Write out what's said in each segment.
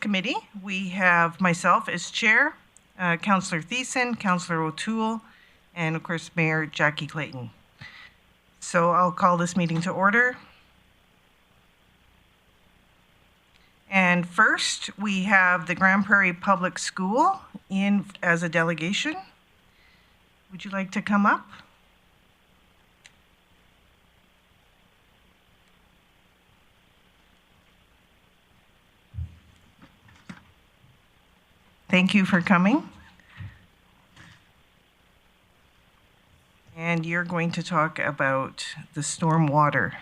committee. We have myself as chair, Councillor Thiessen, Councillor O'Toole, and of course Mayor Jackie Clayton. So I'll call this meeting to order. And first we have the Grande Prairie Public School in as a delegation. Would you like to come up? Thank you for coming. And you're going to talk about the Stormwater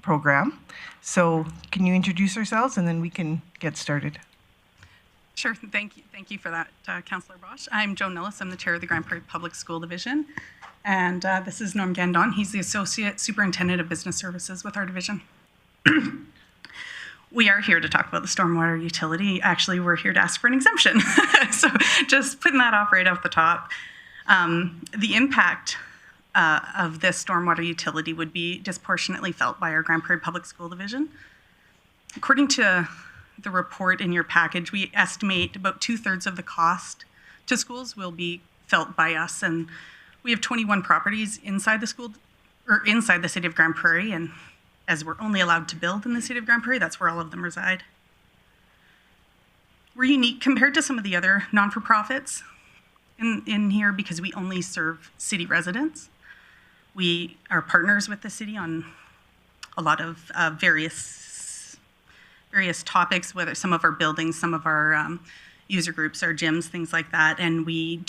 program. So can you introduce yourselves and then we can get started? Sure, thank you for that, Councillor Bosch. I'm Joan Nellis, I'm the chair of the Grande Prairie Public School Division. And this is Norm Gandon, he's the Associate Superintendent of Business Services with our division. We are here to talk about the stormwater utility. Actually, we're here to ask for an exemption. So just putting that off right off the top. The impact of this stormwater utility would be disproportionately felt by our Grande Prairie Public School Division. According to the report in your package, we estimate about 2/3 of the cost to schools will be felt by us. And we have 21 properties inside the school, or inside the city of Grande Prairie, and as we're only allowed to build in the city of Grande Prairie, that's where all of them reside. We're unique compared to some of the other non-for-profits in here because we only serve city residents. We are partners with the city on a lot of various topics, whether some of our buildings, some of our user groups, our gyms, things like that. And we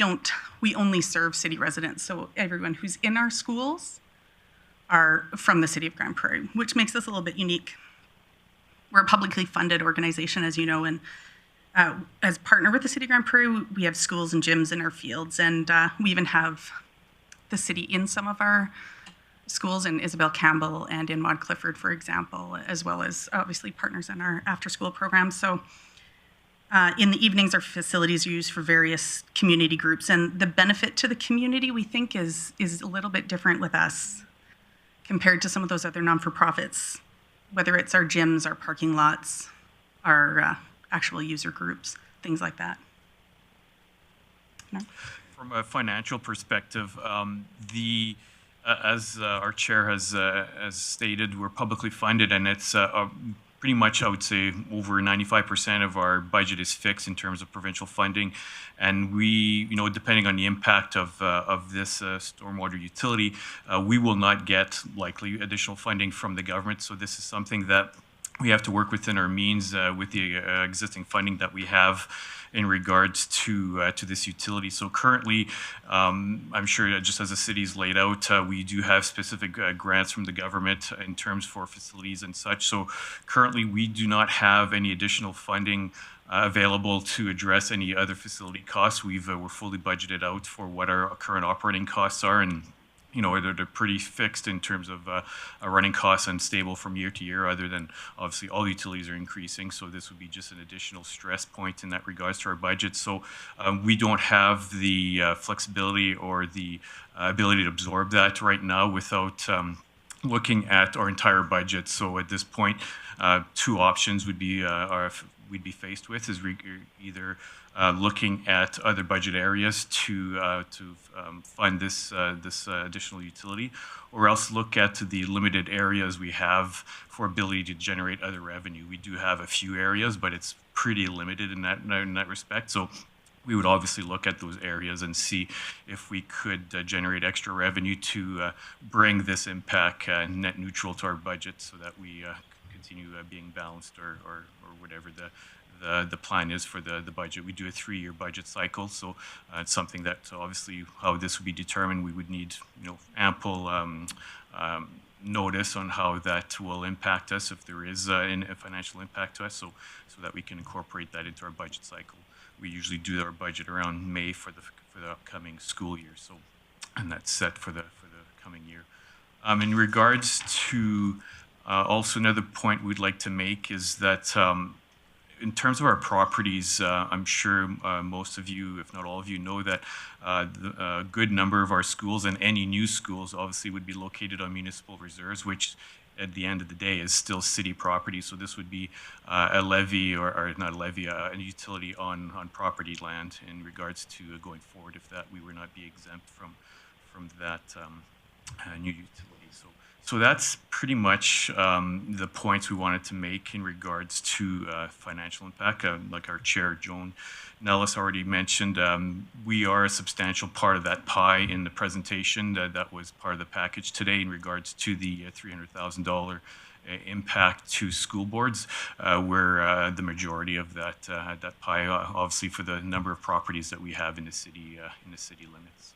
only serve city residents. So everyone who's in our schools are from the city of Grande Prairie, which makes us a little bit unique. We're a publicly funded organization, as you know, and as partner with the city of Grande Prairie, we have schools and gyms in our fields, and we even have the city in some of our schools in Isabel Campbell and in Maud Clifford, for example, as well as obviously partners in our after-school programs. So in the evenings, our facilities are used for various community groups, and the benefit to the community, we think, is a little bit different with us compared to some of those other non-for-profits, whether it's our gyms, our parking lots, our actual user groups, things like that. No? From a financial perspective, as our chair has stated, we're publicly funded, and it's pretty much, I would say, over 95% of our budget is fixed in terms of provincial funding, and we, depending on the impact of this stormwater utility, we will not get likely additional funding from the government. So this is something that we have to work within our means with the existing funding that we have in regards to this utility. So currently, I'm sure just as the city's laid out, we do have specific grants from the government in terms for facilities and such. So currently, we do not have any additional funding available to address any other facility costs. We're fully budgeted out for what our current operating costs are, and they're pretty fixed in terms of running costs and stable from year to year, other than obviously all utilities are increasing. So this would be just an additional stress point in that regards to our budget. So we don't have the flexibility or the ability to absorb that right now without looking at our entire budget. So at this point, two options would be we'd be faced with is either looking at other budget areas to fund this additional utility, or else look at the limited areas we have for ability to generate other revenue. We do have a few areas, but it's pretty limited in that respect. So we would obviously look at those areas and see if we could generate extra revenue to bring this impact net neutral to our budget, so that we continue being balanced, or whatever the plan is for the budget. We do a 3-year budget cycle, so it's something that obviously how this would be determined, we would need ample notice on how that will impact us if there is a financial impact to us, so that we can incorporate that into our budget cycle. We usually do our budget around May for the upcoming school year, so, and that's set for the coming year. In regards to also another point we'd like to make is that in terms of our properties, I'm sure most of you, if not all of you, know that a good number of our schools, and any new schools obviously, would be located on municipal reserves, which at the end of the day is still city property. So this would be a levy or not a levy, a utility on property land in regards to going forward if that we were not be exempt from that new utility. So that's pretty much the points we wanted to make in regards to financial impact. Like our chair, Joan Nellis, already mentioned, we are a substantial part of that pie in the presentation. That was part of the package today in regards to the $300,000 impact to school boards, where the majority of that pie, obviously, for the number of properties that we have in the city limits.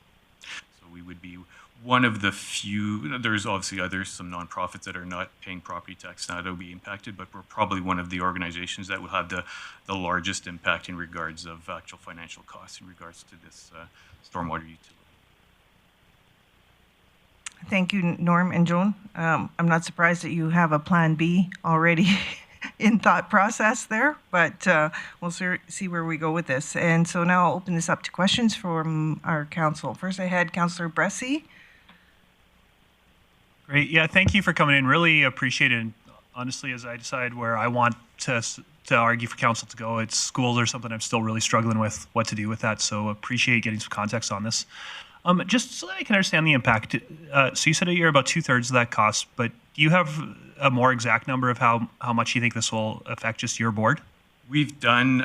So we would be one of the few. There's obviously some nonprofits that are not paying property tax now that will be impacted, but we're probably one of the organizations that will have the largest impact in regards of actual financial costs in regards to this stormwater utility. Thank you, Norm and Joan. I'm not surprised that you have a plan B already in thought process there, but we'll see where we go with this. And so now I'll open this up to questions from our council. First, I had Councillor Bressie. Great. Yeah, thank you for coming in. Really appreciate it. Honestly, as I decide where I want to argue for council to go, it's schools or something I'm still really struggling with what to do with that. So appreciate getting some context on this. Just so that I can understand the impact. So you said that you're about 2/3 of that cost, but do you have a more exact number of how much you think this will affect just your board? We've done,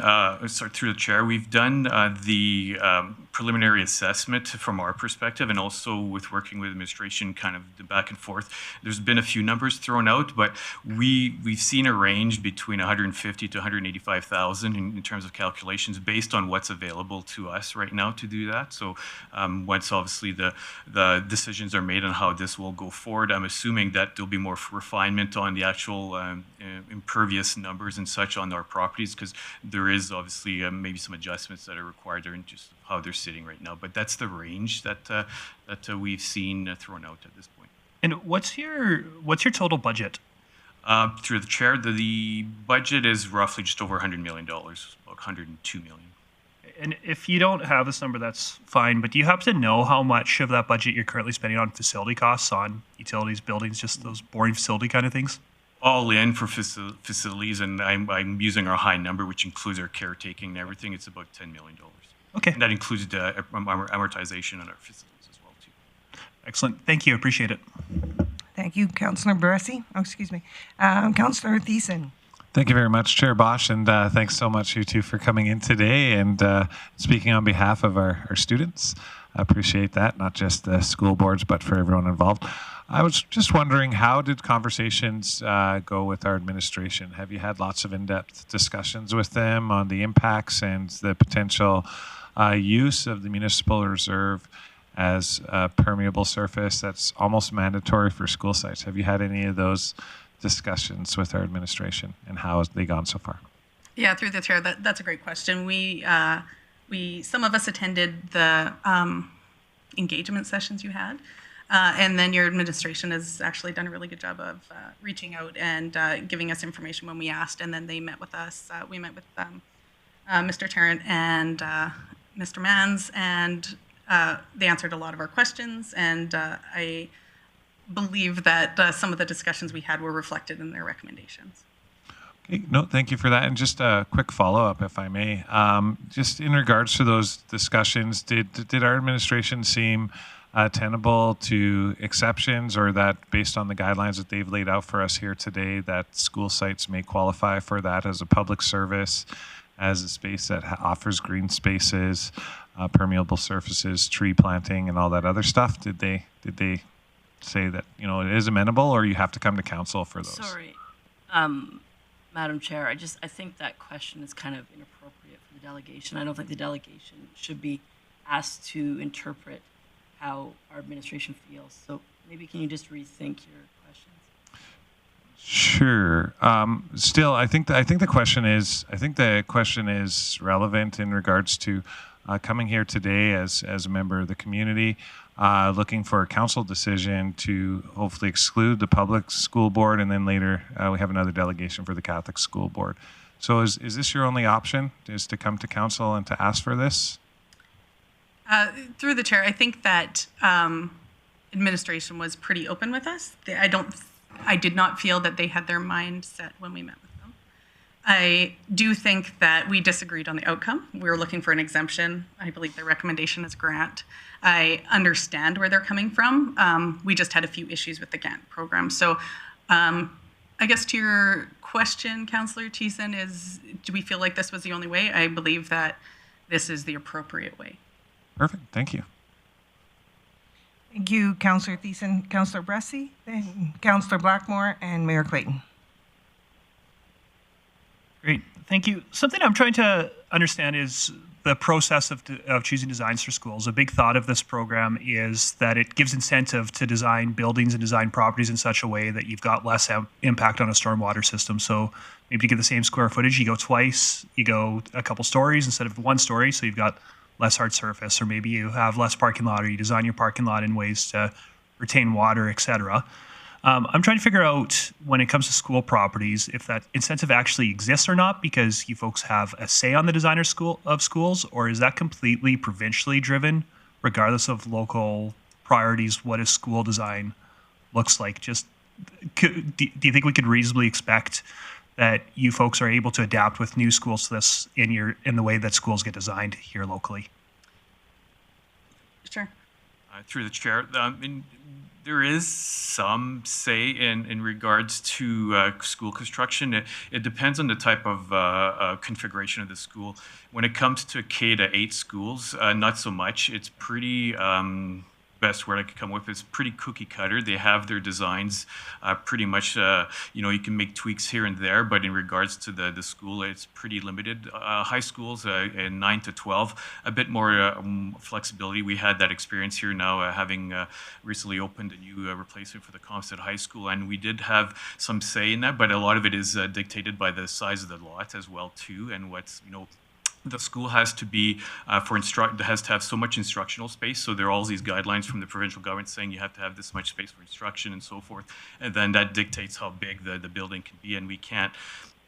through the chair, we've done the preliminary assessment from our perspective, and also with working with administration, kind of the back and forth. There's been a few numbers thrown out, but we've seen a range between 150 to 185,000 in terms of calculations based on what's available to us right now to do that. So once obviously the decisions are made on how this will go forward, I'm assuming that there'll be more refinement on the actual impervious numbers and such on our properties, because there is obviously maybe some adjustments that are required there in just how they're sitting right now. But that's the range that we've seen thrown out at this point. And what's your total budget? Through the chair, the budget is roughly just over $100 million, about $102 million. And if you don't have this number, that's fine. But do you happen to know how much of that budget you're currently spending on facility costs, on utilities, buildings, just those boring facility kind of things? All in for facilities, and I'm using our high number, which includes our caretaking and everything. It's about $10 million. Okay. And that includes amortization on our facilities as well, too. Excellent. Thank you. Appreciate it. Thank you, Councillor Bressie. Oh, excuse me. Councillor Thiessen. Thank you very much, Chair Bosch, and thanks so much, you two, for coming in today and speaking on behalf of our students. I appreciate that, not just the school boards, but for everyone involved. I was just wondering, how did conversations go with our administration? Have you had lots of in-depth discussions with them on the impacts and the potential use of the municipal reserve as a permeable surface that's almost mandatory for school sites? Have you had any of those discussions with our administration, and how has they gone so far? Yeah, through the chair, that's a great question. We some of us attended the engagement sessions you had, and then your administration has actually done a really good job of reaching out and giving us information when we asked, and then they met with us. We met with Mr. Tarrant and Mr. Mans, and they answered a lot of our questions, and I believe that some of the discussions we had were reflected in their recommendations. Okay, no, thank you for that. And just a quick follow-up, if I may. Just in regards to those discussions, did our administration seem tenable to exceptions, or that based on the guidelines that they've laid out for us here today, that school sites may qualify for that as a public service, as a space that offers green spaces, permeable surfaces, tree planting, and all that other stuff? Did they say that, you know, it is amenable, or you have to come to council for those? Sorry, Madam Chair, I think that question is kind of inappropriate for the delegation. I don't think the delegation should be asked to interpret how our administration feels. So maybe can you just rethink your questions? Sure. Still, I think the question is relevant in regards to coming here today as a member of the community, looking for a council decision to hopefully exclude the public school board, and then later we have another delegation for the Catholic school board. So is this your only option, is to come to council and to ask for this? Through the chair, I think that administration was pretty open with us. I don't I did not feel that they had their mind set when we met with them. I do think that we disagreed on the outcome. We were looking for an exemption. I believe their recommendation is grant. I understand where they're coming from. We just had a few issues with the grant program. So I guess to your question, Councillor Thiessen, is do we feel like this was the only way? I believe that this is the appropriate way. Perfect. Thank you. Thank you, Councillor Thiessen. Councillor Bressie, then Councillor Blackmore, and Mayor Clayton. Great, thank you. Something I'm trying to understand is the process of choosing designs for schools. A big thought of this program is that it gives incentive to design buildings and design properties in such a way that you've got less impact on a stormwater system. So maybe you get the same square footage, you go twice, you go a couple stories instead of one story, so you've got less hard surface, or maybe you have less parking lot, or you design your parking lot in ways to retain water, etc. I'm trying to figure out, when it comes to school properties, if that incentive actually exists or not, because you folks have a say on the design of schools, or is that completely provincially driven, regardless of local priorities, what a school design looks like? Just, do you think we could reasonably expect that you folks are able to adapt with new schools to this in the way that schools get designed here locally? Sure. Through the chair, there is some say in regards to school construction. It depends on the type of configuration of the school. When it comes to K-8 schools, not so much. It's pretty, best word I could come up with is pretty cookie cutter. They have their designs pretty much, you can make tweaks here and there, but in regards to the school, it's pretty limited. High schools in 9 to 12, a bit more flexibility. We had that experience here now, having recently opened a new replacement for the Comstead High School, and we did have some say in that, but a lot of it is dictated by the size of the lot as well too, and what's, the school has to be has to have so much instructional space. So there are all these guidelines from the provincial government saying you have to have this much space for instruction and so forth. And then that dictates how big the building can be. And we can't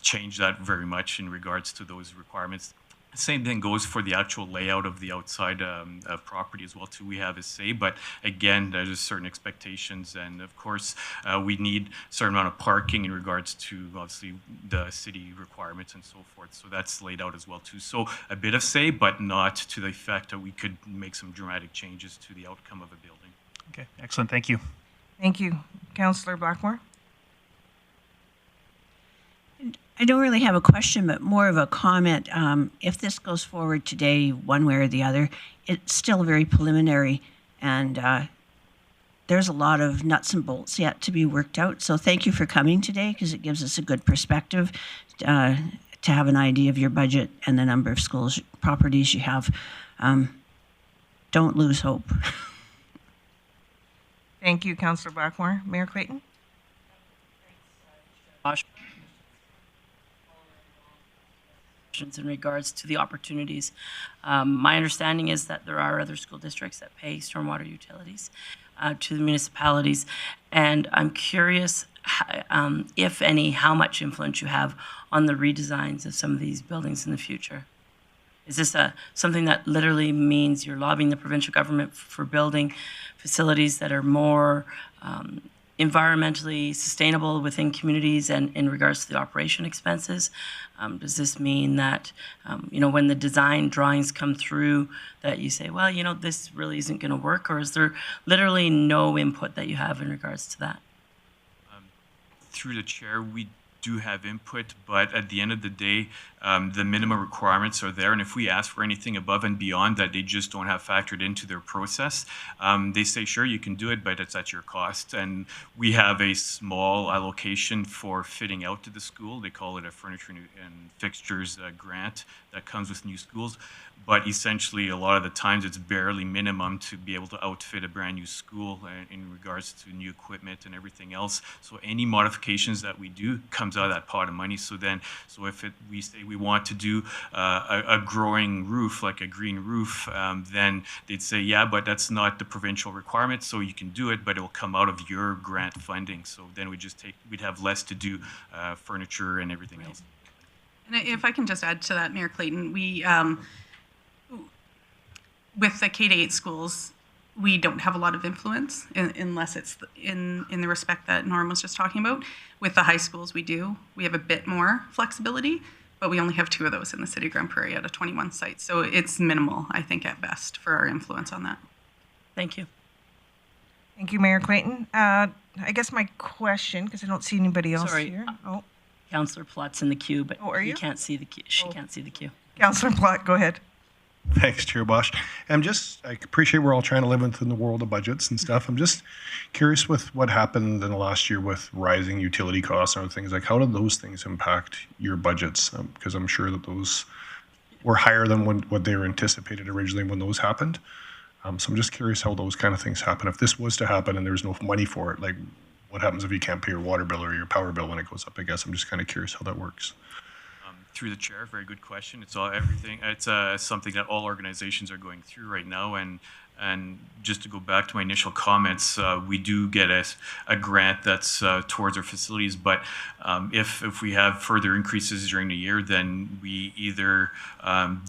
change that very much in regards to those requirements. Same thing goes for the actual layout of the outside property as well too. We have a say, but again, there's certain expectations, and of course, we need a certain amount of parking in regards to obviously the city requirements and so forth. So that's laid out as well too. So a bit of say, but not to the effect that we could make some dramatic changes to the outcome of a building. Okay, excellent. Thank you. Thank you, Councillor Blackmore. I don't really have a question, but more of a comment. If this goes forward today, one way or the other, it's still very preliminary, and there's a lot of nuts and bolts yet to be worked out. So thank you for coming today, because it gives us a good perspective to have an idea of your budget and the number of schools properties you have. Don't lose hope. Thank you, Councillor Blackmore. Mayor Clayton? In regards to the opportunities. My understanding is that there are other school districts that pay stormwater utilities to the municipalities, and I'm curious, if any, how much influence you have on the redesigns of some of these buildings in the future. Is this something that literally means you're lobbying the provincial government for building facilities that are more environmentally sustainable within communities and in regards to the operation expenses? Does this mean that, when the design drawings come through, that you say, well, this really isn't going to work, or is there literally no input that you have in regards to that? Through the chair, we do have input, but at the end of the day, the minimum requirements are there, and if we ask for anything above and beyond that they just don't have factored into their process, they say, sure, you can do it, but it's at your cost. And we have a small allocation for fitting out to the school. They call it a furniture and fixtures grant that comes with new schools, but essentially a lot of the times it's barely minimum to be able to outfit a brand new school in regards to new equipment and everything else. So any modifications that we do comes out of that pot of money. So if we say we want to do a growing roof, like a green roof, then they'd say, yeah, but that's not the provincial requirement, so you can do it, but it will come out of your grant funding. So then we'd have less to do furniture and everything else. And if I can just add to that, Mayor Clayton, we, with the K-8 schools, we don't have a lot of influence unless it's in the respect that Norm was just talking about. With the high schools, we do. We have a bit more flexibility, but we only have 2 of those in the city of Grande Prairie out of 21 sites. So it's minimal, I think, at best for our influence on that. Thank you. Thank you, Mayor Clayton. I guess my question, because I don't see anybody else Sorry. here. Oh, Councillor Platt's in the queue, but Oh, are you? can't see the queue. She can't see the queue. Councillor Platt, go ahead. Thanks, Chair Bosch. I appreciate we're all trying to live within the world of budgets and stuff. I'm just curious with what happened in the last year with rising utility costs and other things. Like, how did those things impact your budgets? Because I'm sure that those were higher than what they were anticipated originally when those happened. So I'm just curious how those kind of things happen. If this was to happen and there's no money for it, like what happens if you can't pay your water bill or your power bill when it goes up? I guess I'm just kind of curious how that works. Through the chair, very good question. It's all everything. It's something that all organizations are going through right now. And just to go back to my initial comments, we do get a grant that's towards our facilities. But if we have further increases during the year, then we either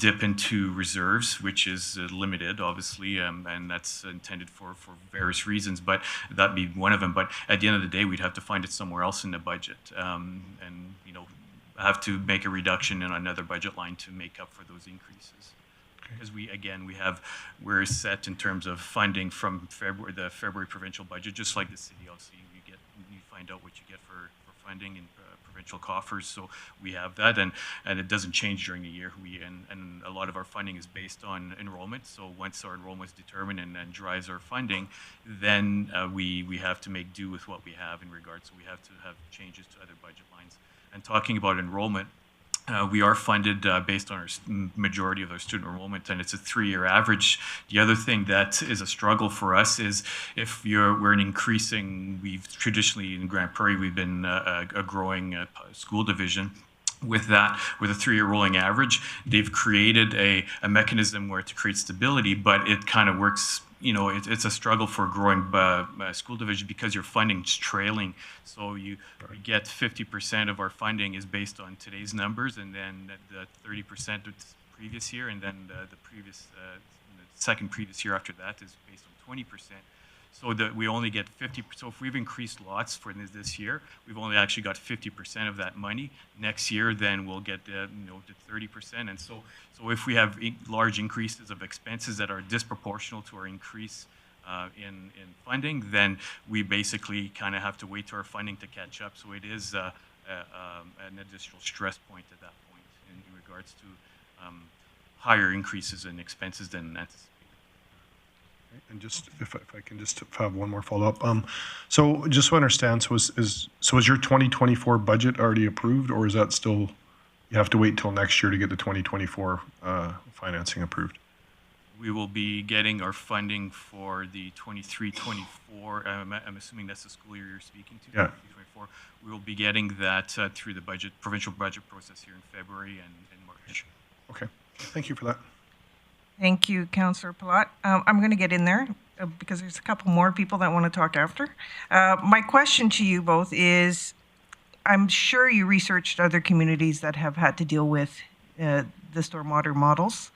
dip into reserves, which is limited, obviously, and that's intended for various reasons. But that'd be one of them. But at the end of the day, we'd have to find it somewhere else in the budget, and have to make a reduction in another budget line to make up for those increases. Because we're set in terms of funding from the February provincial budget, just like the city. Also, you find out what you get for funding in provincial coffers. So we have that, and it doesn't change during the year. And a lot of our funding is based on enrollment. So once our enrollment is determined and drives our funding, then we have to make do with what we have in regards. So we have to have changes to other budget lines. And talking about enrollment, we are funded based on our majority of our student enrollment, and it's a 3-year average. The other thing that is a struggle for us is if we're an increasing, we've traditionally in Grande Prairie, we've been a growing school division. With that, with a 3-year rolling average, they've created a mechanism where to create stability, but it kind of works. It's a struggle for growing school division because your funding's trailing. So we get 50% of our funding is based on today's numbers, and then the 30% of the previous year, and then the second previous year after that is based on 20%. So that we only get 50%. So if we've increased lots for this year, we've only actually got 50% of that money. Next year, then we'll get the 30%. And so if we have large increases of expenses that are disproportional to our increase in funding, then we basically kind of have to wait to our funding to catch up. So it is an additional stress point at that point in regards to higher increases in expenses than anticipated. And just if I can just have one more follow up. So just to understand, so is your 2024 budget already approved, or is that still you have to wait till next year to get the 2024 financing approved? We will be getting our funding for the 23-24. I'm assuming that's the school year you're speaking to. Yeah. 23-24. We will be getting that through the provincial budget process here in February and March. Okay. Thank you for that. Thank you, Councillor Palat. I'm going to get in there because there's a couple more people that want to talk after. My question to you both is, I'm sure you researched other communities that have had to deal with the stormwater models.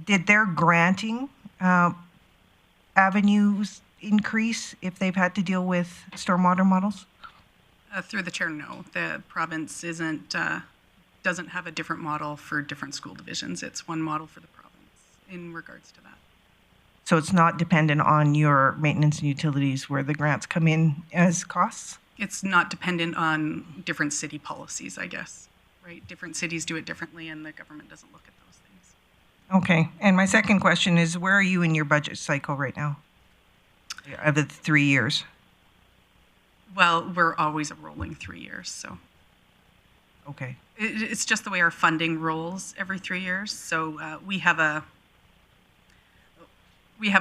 Did their granting avenues increase if they've had to deal with stormwater models? Through the chair, no. The province doesn't have a different model for different school divisions. It's one model for the province in regards to that. So it's not dependent on your maintenance and utilities where the grants come in as costs? It's not dependent on different city policies, I guess, right? Different cities do it differently, and the government doesn't look at those things. Okay. And my second question is, where are you in your budget cycle right now? Of the 3 years? Well, we're always a rolling 3 years, so. Okay. It's just the way our funding rolls every 3 years. So we have a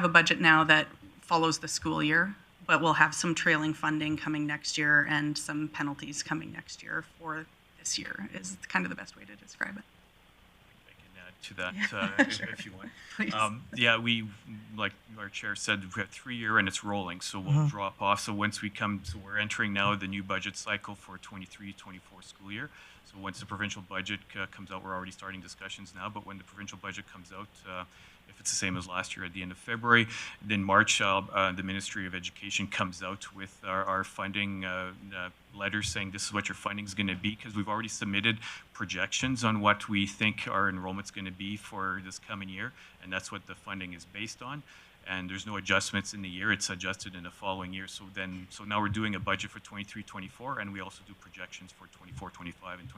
budget now that follows the school year, but we'll have some trailing funding coming next year and some penalties coming next year for this year is kind of the best way to describe it. I can add to that if you want. Please. Yeah, we, like our chair said, we have 3 year and it's rolling, so we'll drop off. So once we're entering now the new budget cycle for 23-24 school year. So once the provincial budget comes out, we're already starting discussions now, but when the provincial budget comes out, if it's the same as last year, at the end of February. Then March, the Ministry of Education comes out with our funding letters saying this is what your funding is going to be, because we've already submitted projections on what we think our enrollment's going to be for this coming year, and that's what the funding is based on. And there's no adjustments in the year, it's adjusted in the following year. So now we're doing a budget for 23-24, and we also do projections for 24-25 and 25-26.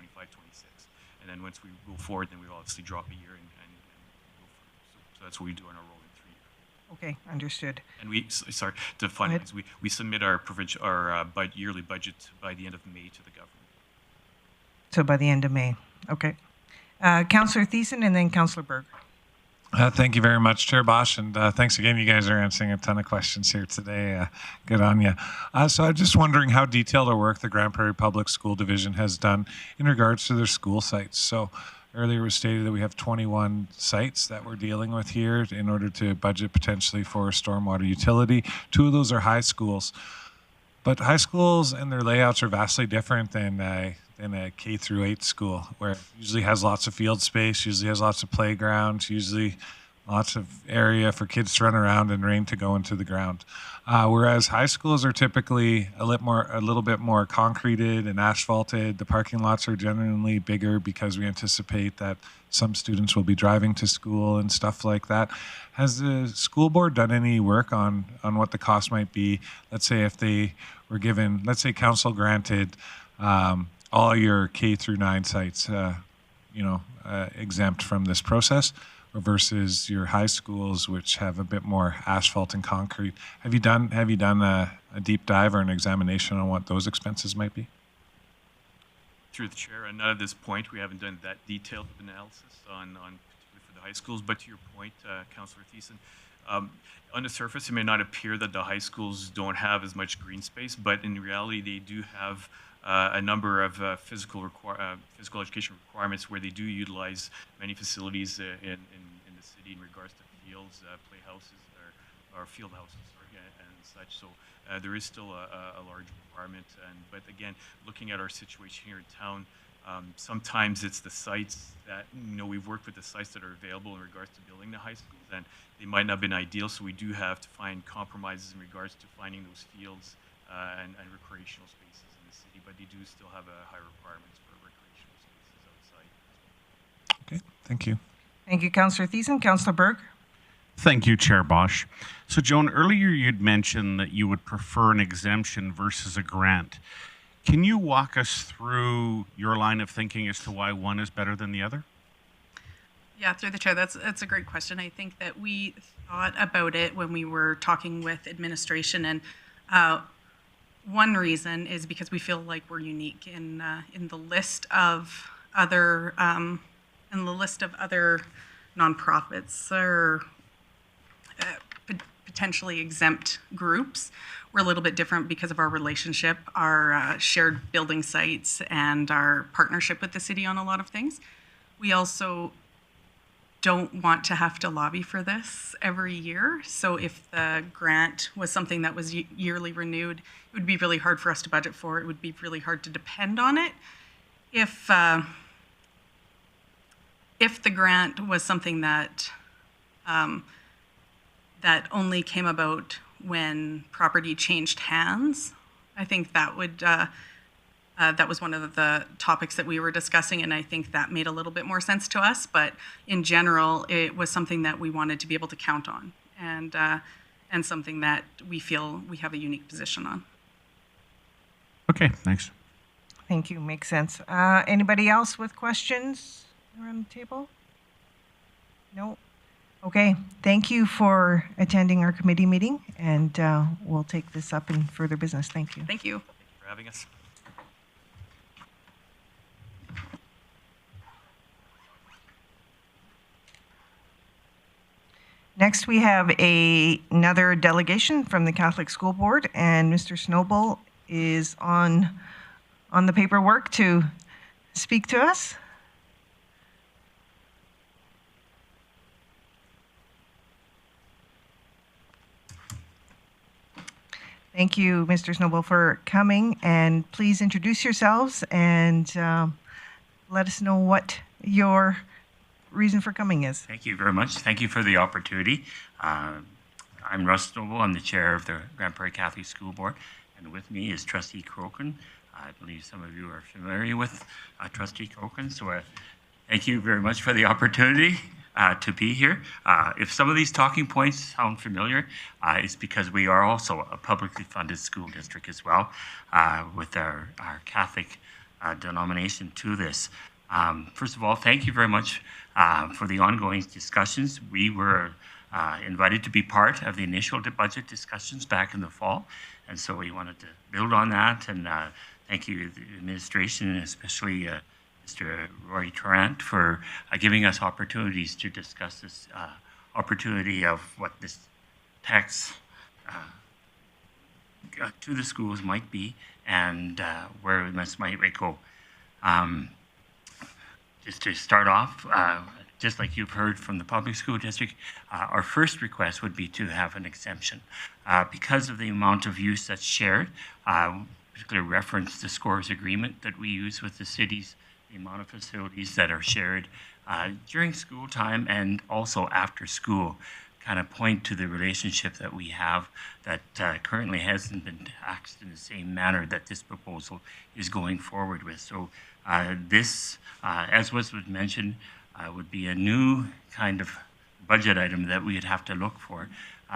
And then once we go forward, then we obviously drop a year and go forward. So that's what we do on our rolling 3 year. Okay, understood. And the funding is we submit our yearly budget by the end of May to the government. So by the end of May. Okay. Councillor Thiessen and then Councillor Berg. Thank you very much, Chair Bosch, and thanks again. You guys are answering a ton of questions here today. Good on you. So I'm just wondering how detailed a work the Grande Prairie Public School Division has done in regards to their school sites. So earlier was stated that we have 21 sites that we're dealing with here in order to budget potentially for stormwater utility. 2 of those are high schools. But high schools and their layouts are vastly different than a K through 8 school, where it usually has lots of field space, usually has lots of playgrounds, usually lots of area for kids to run around and rain to go into the ground. Whereas high schools are typically a little bit more concreted and asphalted. The parking lots are generally bigger because we anticipate that some students will be driving to school and stuff like that. Has the school board done any work on what the cost might be? Let's say if they were given, let's say council granted all your K through 9 sites, exempt from this process, versus your high schools, which have a bit more asphalt and concrete. Have you done a deep dive or an examination on what those expenses might be? Through the chair, and not at this point, we haven't done that detailed analysis on for the high schools. But to your point, Councillor Thiessen, on the surface, it may not appear that the high schools don't have as much green space, but in reality, they do have a number of physical education requirements where they do utilize many facilities in the city in regards to fields, playhouses, or field houses, and such. So there is still a large requirement. But again, looking at our situation here in town, sometimes it's the sites that, we've worked with the sites that are available in regards to building the high schools, and they might not have been ideal. So we do have to find compromises in regards to finding those fields and recreational spaces in the city, but they do still have high requirements for recreational spaces outside. Okay, thank you. Thank you, Councillor Thiessen. Councillor Berg. Thank you, Chair Bosch. So, Joan, earlier you'd mentioned that you would prefer an exemption versus a grant. Can you walk us through your line of thinking as to why one is better than the other? Yeah, through the chair, that's a great question. I think that we thought about it when we were talking with administration, and one reason is because we feel like we're unique in the list of other nonprofits or potentially exempt groups. We're a little bit different because of our relationship, our shared building sites, and our partnership with the city on a lot of things. We also don't want to have to lobby for this every year. So if the grant was something that was yearly renewed, it would be really hard for us to budget for. It would be really hard to depend on it. If the grant was something that that only came about when property changed hands, I think that would that was one of the topics that we were discussing, and I think that made a little bit more sense to us. But in general, it was something that we wanted to be able to count on, and something that we feel we have a unique position on. Okay, thanks. Thank you. Makes sense. Anybody else with questions around the table? No? Okay. Thank you for attending our committee meeting, and we'll take this up in further business. Thank you. Thank you. Thank you for having us. Next, we have another delegation from the Catholic School Board, and Mr. Snowball is on the paperwork to speak to us. Thank you, Mr. Snowball, for coming, and please introduce yourselves and let us know what your reason for coming is. Thank you very much. Thank you for the opportunity. I'm Russ Noble. I'm the chair of the Grande Prairie Catholic School Board, and with me is Trustee Crokin. I believe some of you are familiar with Trustee Crokin, so thank you very much for the opportunity to be here. If some of these talking points sound familiar, it's because we are also a publicly funded school district as well, with our Catholic denomination to this. First of all, thank you very much for the ongoing discussions. We were invited to be part of the initial budget discussions back in the fall, and so we wanted to build on that, and thank you, the administration, and especially Mr. Roy Tarrant, for giving us opportunities to discuss this opportunity of what this tax to the schools might be, and where this might go. Just to start off, just like you've heard from the public school district, our first request would be to have an exemption. Because of the amount of use that's shared, particularly reference the SCORES agreement that we use with the cities, the amount of facilities that are shared during school time and also after school, kind of point to the relationship that we have that currently hasn't been taxed in the same manner that this proposal is going forward with. So this, as was mentioned, would be a new kind of budget item that we'd have to look for.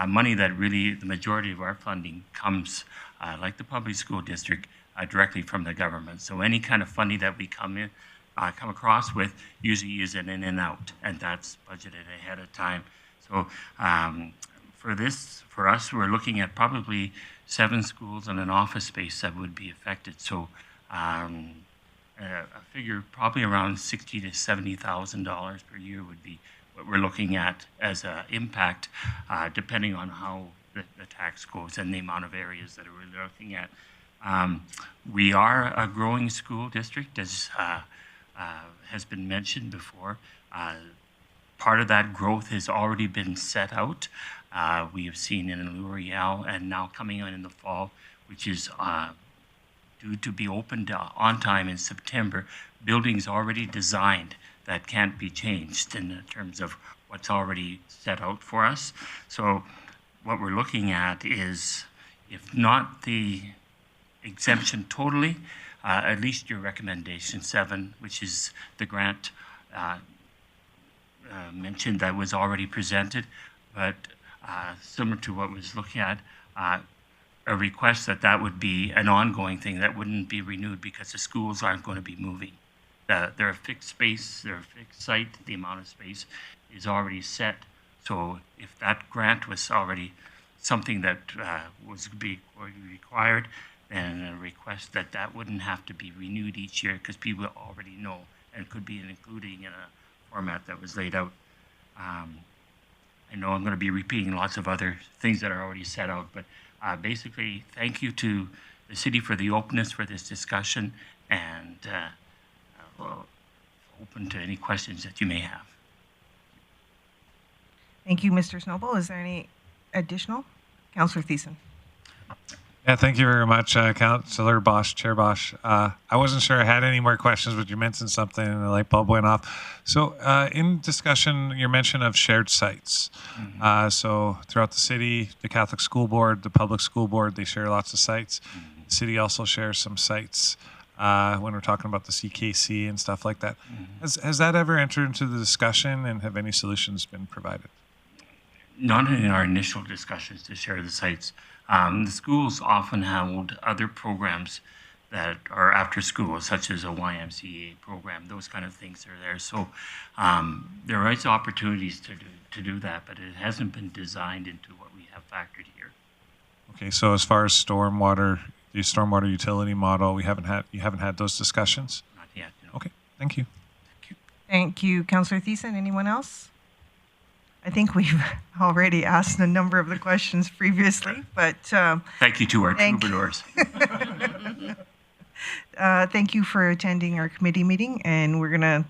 Money that really, the majority of our funding comes, like the public school district, directly from the government. So any kind of funding that we come across with usually is an in and out, and that's budgeted ahead of time. So for us, we're looking at probably 7 schools and an office space that would be affected. So a figure probably around $60,000 to $70,000 per year would be what we're looking at as an impact, depending on how the tax goes and the amount of areas that we're looking at. We are a growing school district, as has been mentioned before. Part of that growth has already been set out. We have seen in L'Oreal and now coming on in the fall, which is due to be opened on time in September, buildings already designed that can't be changed in terms of what's already set out for us. So what we're looking at is, if not the exemption totally, at least your recommendation 7, which is the grant mentioned that was already presented, but similar to what was looking at, a request that would be an ongoing thing that wouldn't be renewed because the schools aren't going to be moving. They're a fixed space, they're a fixed site, the amount of space is already set. So if that grant was already something that was be required, then a request that wouldn't have to be renewed each year because people already know and could be including in a format that was laid out. I know I'm going to be repeating lots of other things that are already set out, but basically, thank you to the city for the openness for this discussion, and open to any questions that you may have. Thank you, Mr. Snowball. Is there any additional? Councillor Thiessen. Yeah, thank you very much, Councillor Bosch, Chair Bosch. I wasn't sure I had any more questions, but you mentioned something and the light bulb went off. So in discussion, your mention of shared sites. So throughout the city, the Catholic School Board, the Public School Board, they share lots of sites. The city also shares some sites when we're talking about the CKC and stuff like that. Has that ever entered into the discussion, and have any solutions been provided? Not in our initial discussions to share the sites. The schools often hold other programs that are after school, such as a YMCA program. Those kind of things are there. So there is opportunities to do that, but it hasn't been designed into what we have factored here. Okay, so as far as stormwater, the stormwater utility model, you haven't had those discussions? Not yet. No. Okay, thank you. Thank you, Councillor Thiessen. Anyone else? I think we've already asked a number of the questions previously, but thank you to our troubadours. Thank you for attending our committee meeting, and we're going to,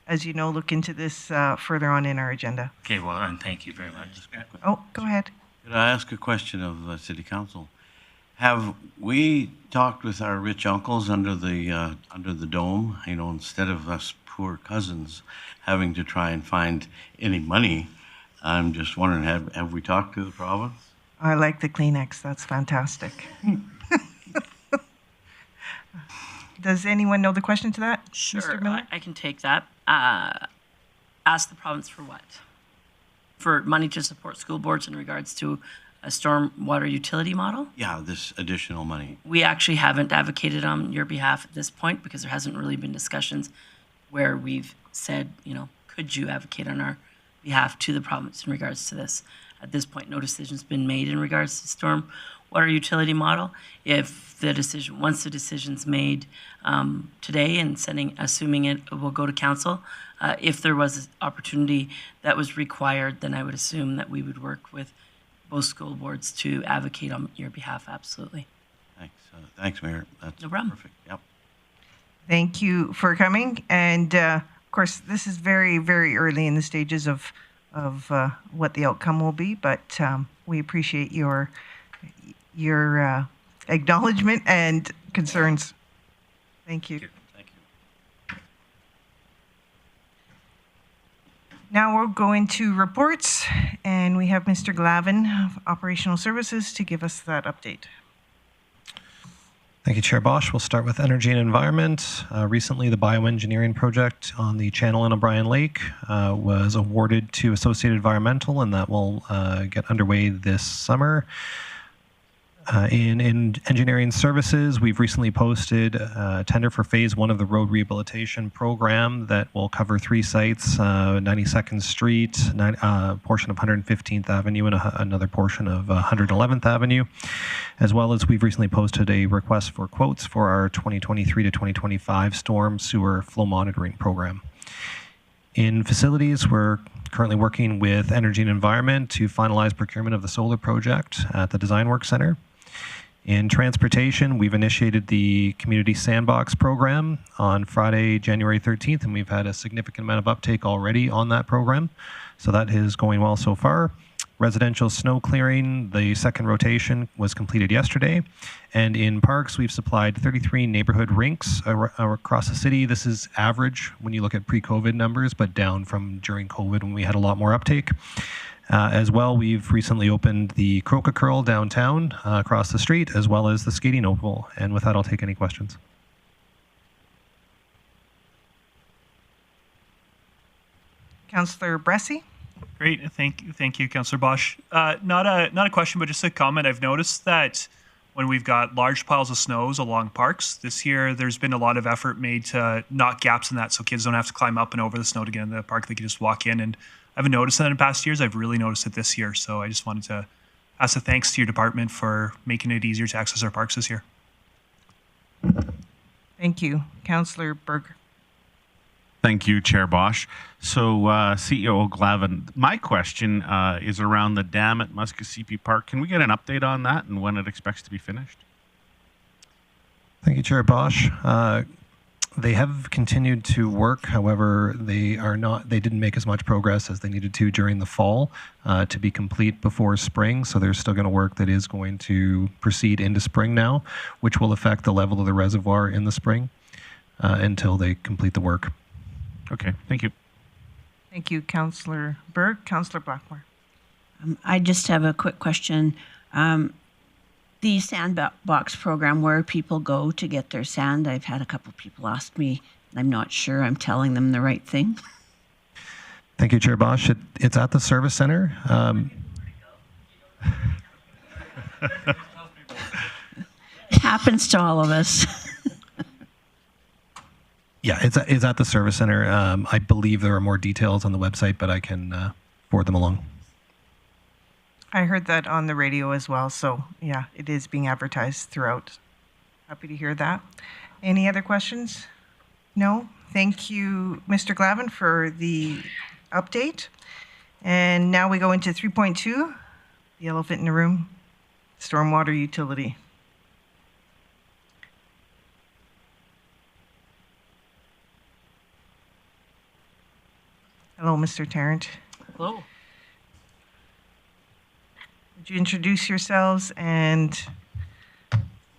as you know, look into this further on in our agenda. Okay, well, and thank you very much. Oh, go ahead. Could I ask a question of City Council? Have we talked with our rich uncles under the dome? You know, instead of us poor cousins having to try and find any money. I'm just wondering, have we talked to the province? I like the Kleenex. That's fantastic. Does anyone know the question to that? Sure, Mr. Miller? I can take that. Ask the province for what? For money to support school boards in regards to a stormwater utility model? Yeah, this additional money. We actually haven't advocated on your behalf at this point because there hasn't really been discussions where we've said, you know, could you advocate on our behalf to the province in regards to this? At this point, no decision's been made in regards to stormwater utility model. If the decision, once the decision's made today and assuming it will go to council, if there was an opportunity that was required, then I would assume that we would work with both school boards to advocate on your behalf. Absolutely. Thanks. Thanks, Mayor. That's No problem. perfect. Yep. Thank you for coming. And of course, this is very, very early in the stages of what the outcome will be, but we appreciate your acknowledgement and concerns. Thank you. Thank you. Now we'll go into reports, and we have Mr. Glavin of Operational Services to give us that update. Thank you, Chair Bosch. We'll start with energy and environment. Recently, the bioengineering project on the channel in O'Brien Lake was awarded to Associated Environmental, and that will get underway this summer. In engineering services, we've recently posted a tender for phase 1 of the road rehabilitation program that will cover 3 sites, 92nd Street, a portion of 115th Avenue, and another portion of 111th Avenue. As well as we've recently posted a request for quotes for our 2023 to 2025 storm sewer flow monitoring program. In facilities, we're currently working with Energy and Environment to finalize procurement of the solar project at the Design Work Center. In transportation, we've initiated the Community Sandbox program on Friday, January 13th, and we've had a significant amount of uptake already on that program. So that is going well so far. Residential snow clearing, the second rotation was completed yesterday. And in parks, we've supplied 33 neighborhood rinks across the city. This is average when you look at pre-COVID numbers, but down from during COVID when we had a lot more uptake. As well, we've recently opened the Croca Curl downtown across the street, as well as the skating oval. And with that, I'll take any questions. Councillor Bressie? Great, thank you, Councillor Bosch. Not a question, but just a comment. I've noticed that when we've got large piles of snows along parks this year, there's been a lot of effort made to knock gaps in that, so kids don't have to climb up and over the snow to get into the park. They can just walk in, and I haven't noticed that in past years. I've really noticed it this year, so I just wanted to pass a thanks to your department for making it easier to access our parks this year. Thank you. Councillor Berger. Thank you, Chair Bosch. So, CEO Glavin, my question is around the dam at Muskogee Park. Can we get an update on that and when it expects to be finished? Thank you, Chair Bosch. They have continued to work. However, they didn't make as much progress as they needed to during the fall to be complete before spring. So there's still going to work that is going to proceed into spring now, which will affect the level of the reservoir in the spring until they complete the work. Okay, thank you. Thank you, Councillor Berg. Councillor Blackmore. I just have a quick question. The sandbox program, where people go to get their sand, I've had a couple of people ask me, and I'm not sure I'm telling them the right thing. Thank you, Chair Bosch. It's at the service center. It happens to all of us. Yeah, it's at the service center. I believe there are more details on the website, but I can forward them along. I heard that on the radio as well, so yeah, it is being advertised throughout. Happy to hear that. Any other questions? No? Thank you, Mr. Glavin, for the update. And now we go into 3.2, the elephant in the room, stormwater utility. Hello, Mr. Tarrant. Hello. Would you introduce yourselves and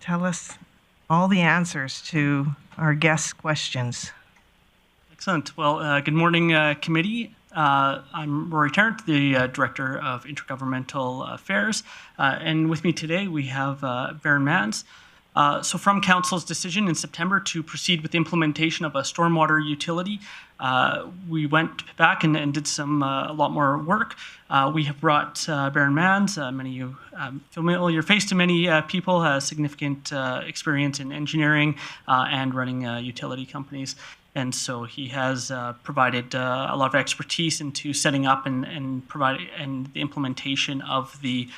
tell us all the answers to our guests' questions? Excellent. Well, good morning, committee. I'm Rory Tarrant, the Director of Intergovernmental Affairs. And with me today, we have Baron Mans. So from Council's decision in September to proceed with the implementation of a stormwater utility, we went back and did a lot more work. We have brought Baron Mans, many of you familiar face to many people, has significant experience in engineering and running utility companies. And so he has provided a lot of expertise into setting up and the implementation of the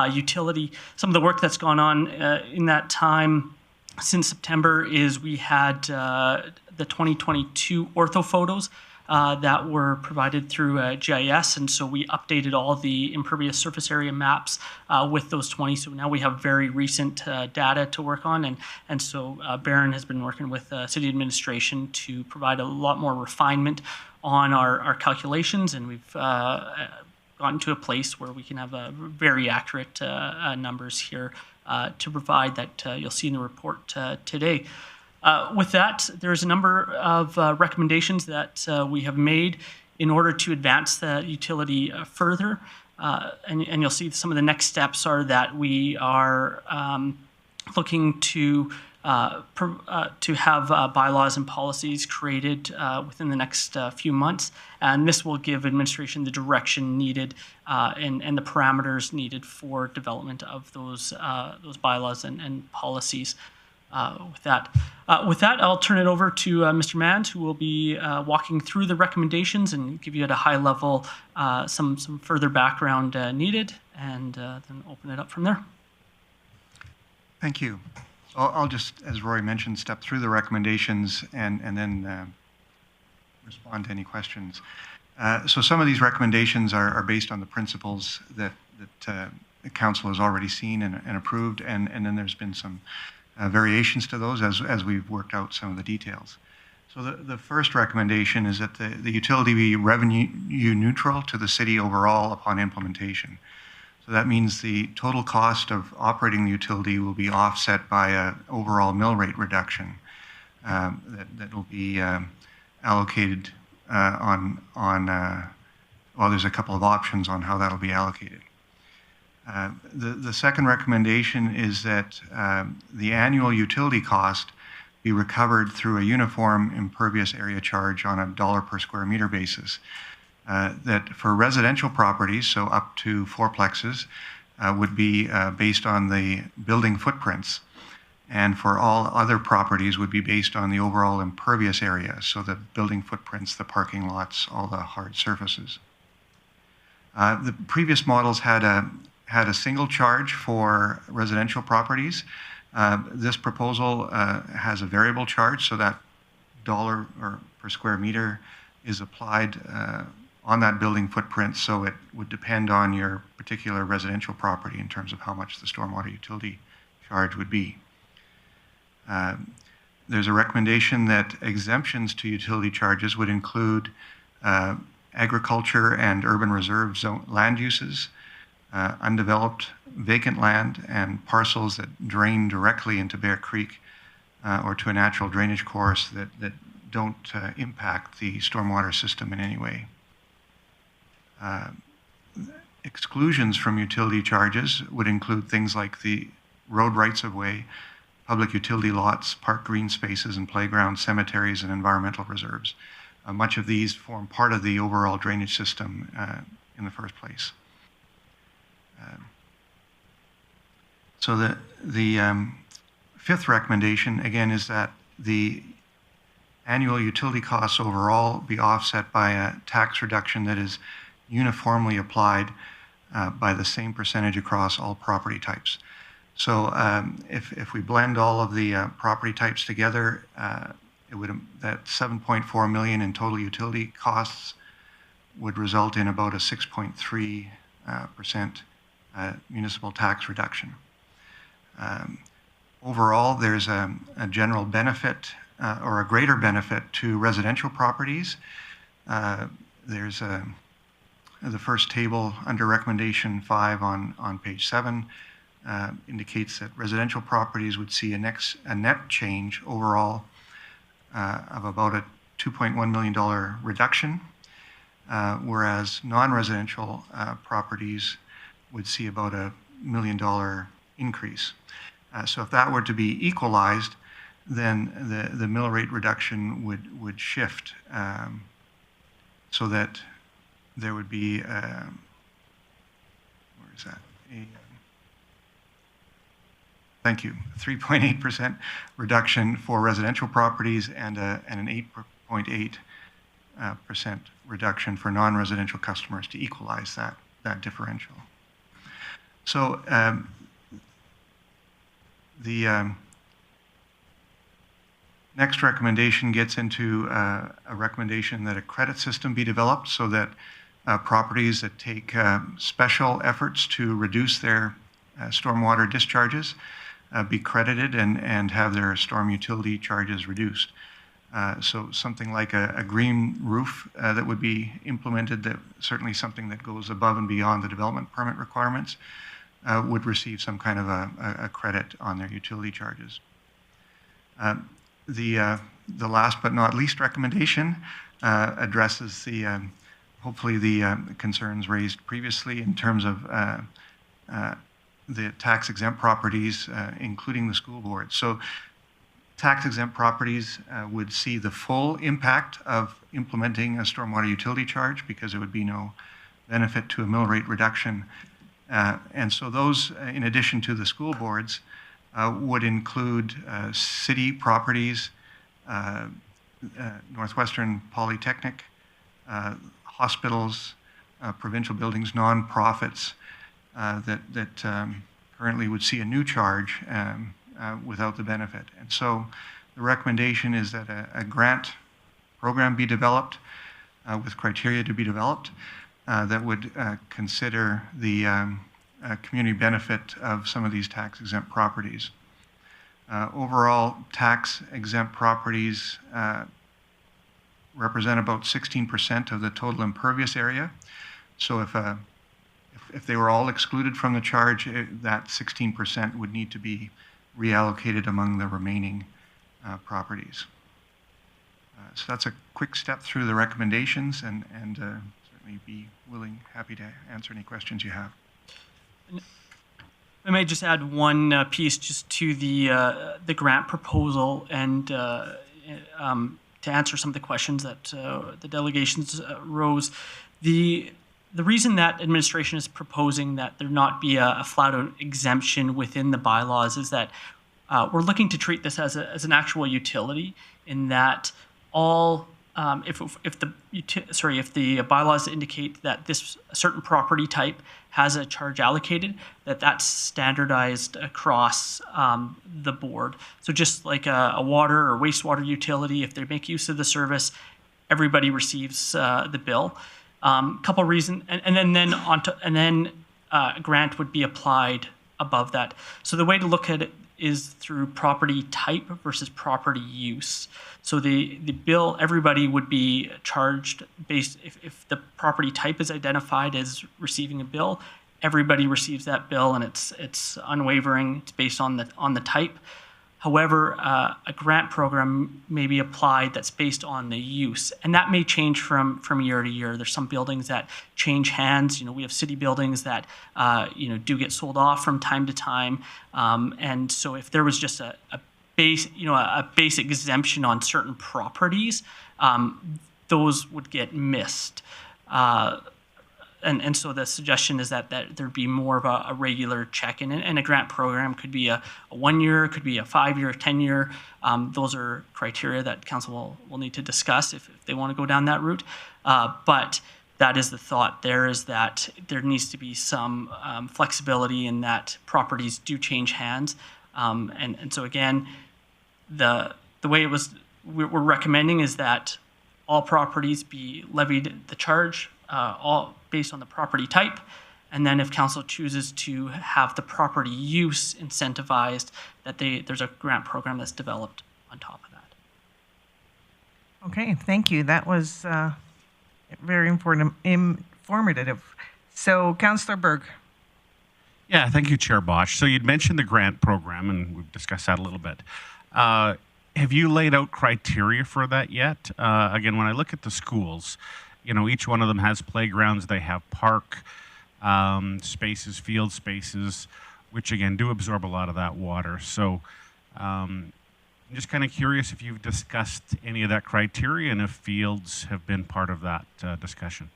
utility. Some of the work that's gone on in that time since September is we had the 2022 ortho photos that were provided through GIS, and so we updated all the impervious surface area maps with those 20. So now we have very recent data to work on, and so Baron has been working with city administration to provide a lot more refinement on our calculations, and we've gotten to a place where we can have very accurate numbers here to provide that you'll see in the report today. With that, there's a number of recommendations that we have made in order to advance the utility further. And you'll see some of the next steps are that we are looking to have bylaws and policies created within the next few months. And this will give administration the direction needed and the parameters needed for development of those bylaws and policies. With that, I'll turn it over to Mr. Mans, who will be walking through the recommendations and give you at a high level some further background needed, and then open it up from there. Thank you. I'll just, as Roy mentioned, step through the recommendations and then respond to any questions. So some of these recommendations are based on the principles that the Council has already seen and approved, and then there's been some variations to those as we've worked out some of the details. So the first recommendation is that the utility be revenue neutral to the city overall upon implementation. So that means the total cost of operating the utility will be offset by an overall mill rate reduction that will be allocated well, there's a couple of options on how that will be allocated. The second recommendation is that the annual utility cost be recovered through a uniform impervious area charge on a $1 per square meter basis. That for residential properties, so up to fourplexes, would be based on the building footprints, and for all other properties would be based on the overall impervious area, so the building footprints, the parking lots, all the hard surfaces. The previous models had a single charge for residential properties. This proposal has a variable charge, so that $1 or per square meter is applied on that building footprint, so it would depend on your particular residential property in terms of how much the stormwater utility charge would be. There's a recommendation that exemptions to utility charges would include agriculture and urban reserve zone land uses, undeveloped vacant land, and parcels that drain directly into Bear Creek or to a natural drainage course that don't impact the stormwater system in any way. Exclusions from utility charges would include things like the road rights-of-way, public utility lots, park green spaces and playgrounds, cemeteries, and environmental reserves. Much of these form part of the overall drainage system in the first place. So the fifth recommendation, again, is that the annual utility costs overall be offset by a tax reduction that is uniformly applied by the same percentage across all property types. So if we blend all of the property types together, that 7.4 million in total utility costs would result in about a 6.3% municipal tax reduction. Overall, there's a general benefit or a greater benefit to residential properties. There's the first table under recommendation 5 on page 7 indicates that residential properties would see a net change overall of about $2.1 million reduction, whereas non-residential properties would see about a $1 million increase. So if that were to be equalized, then the mill rate reduction would shift so that there would be, where is that? Thank you, 3.8% reduction for residential properties and an 8.8% reduction for non-residential customers to equalize that differential. So the next recommendation gets into a recommendation that a credit system be developed so that properties that take special efforts to reduce their stormwater discharges be credited and have their storm utility charges reduced. So something like a green roof that would be implemented, that certainly something that goes above and beyond the development permit requirements, would receive some kind of a credit on their utility charges. The last but not least recommendation addresses hopefully the concerns raised previously in terms of the tax-exempt properties, including the school board. So tax-exempt properties would see the full impact of implementing a stormwater utility charge because there would be no benefit to a mill rate reduction. And so those, in addition to the school boards, would include city properties, Northwestern Polytechnic, hospitals, provincial buildings, nonprofits that currently would see a new charge without the benefit. And so the recommendation is that a grant program be developed with criteria to be developed that would consider the community benefit of some of these tax-exempt properties. Overall, tax-exempt properties represent about 16% of the total impervious area. So if they were all excluded from the charge, that 16% would need to be reallocated among the remaining properties. So that's a quick step through the recommendations, and certainly be happy to answer any questions you have. I may just add one piece just to the grant proposal and to answer some of the questions that the delegations rose. The reason that administration is proposing that there not be a flat-out exemption within the bylaws is that we're looking to treat this as an actual utility, in that all if the bylaws indicate that this certain property type has a charge allocated, that's standardized across the board. So just like a water or wastewater utility, if they make use of the service, everybody receives the bill. Couple reasons, and then a grant would be applied above that. So the way to look at it is through property type versus property use. So the bill, everybody would be charged based, if the property type is identified as receiving a bill, everybody receives that bill, and it's unwavering. It's based on the type. However, a grant program may be applied that's based on the use, and that may change from year to year. There's some buildings that change hands. We have city buildings that do get sold off from time to time, and so if there was just a base exemption on certain properties, those would get missed. And so the suggestion is that there'd be more of a regular check-in, and a grant program could be a 1 year, could be a 5 year, 10 year. Those are criteria that council will need to discuss if they want to go down that route. But that is the thought there, is that there needs to be some flexibility in that properties do change hands. And so again, the way we're recommending is that all properties be levied the charge, all based on the property type, and then if council chooses to have the property use incentivized, that there's a grant program that's developed on top of that. Okay, thank you. That was very informative. So, Councillor Berg. Yeah, thank you, Chair Bosch. So you'd mentioned the grant program, and we've discussed that a little bit. have you laid out criteria for that yet? Again, when I look at the schools, each one of them has playgrounds. They have park spaces, field spaces, which again do absorb a lot of that water. So I'm just kind of curious if you've discussed any of that criteria and if fields have been part of that discussion.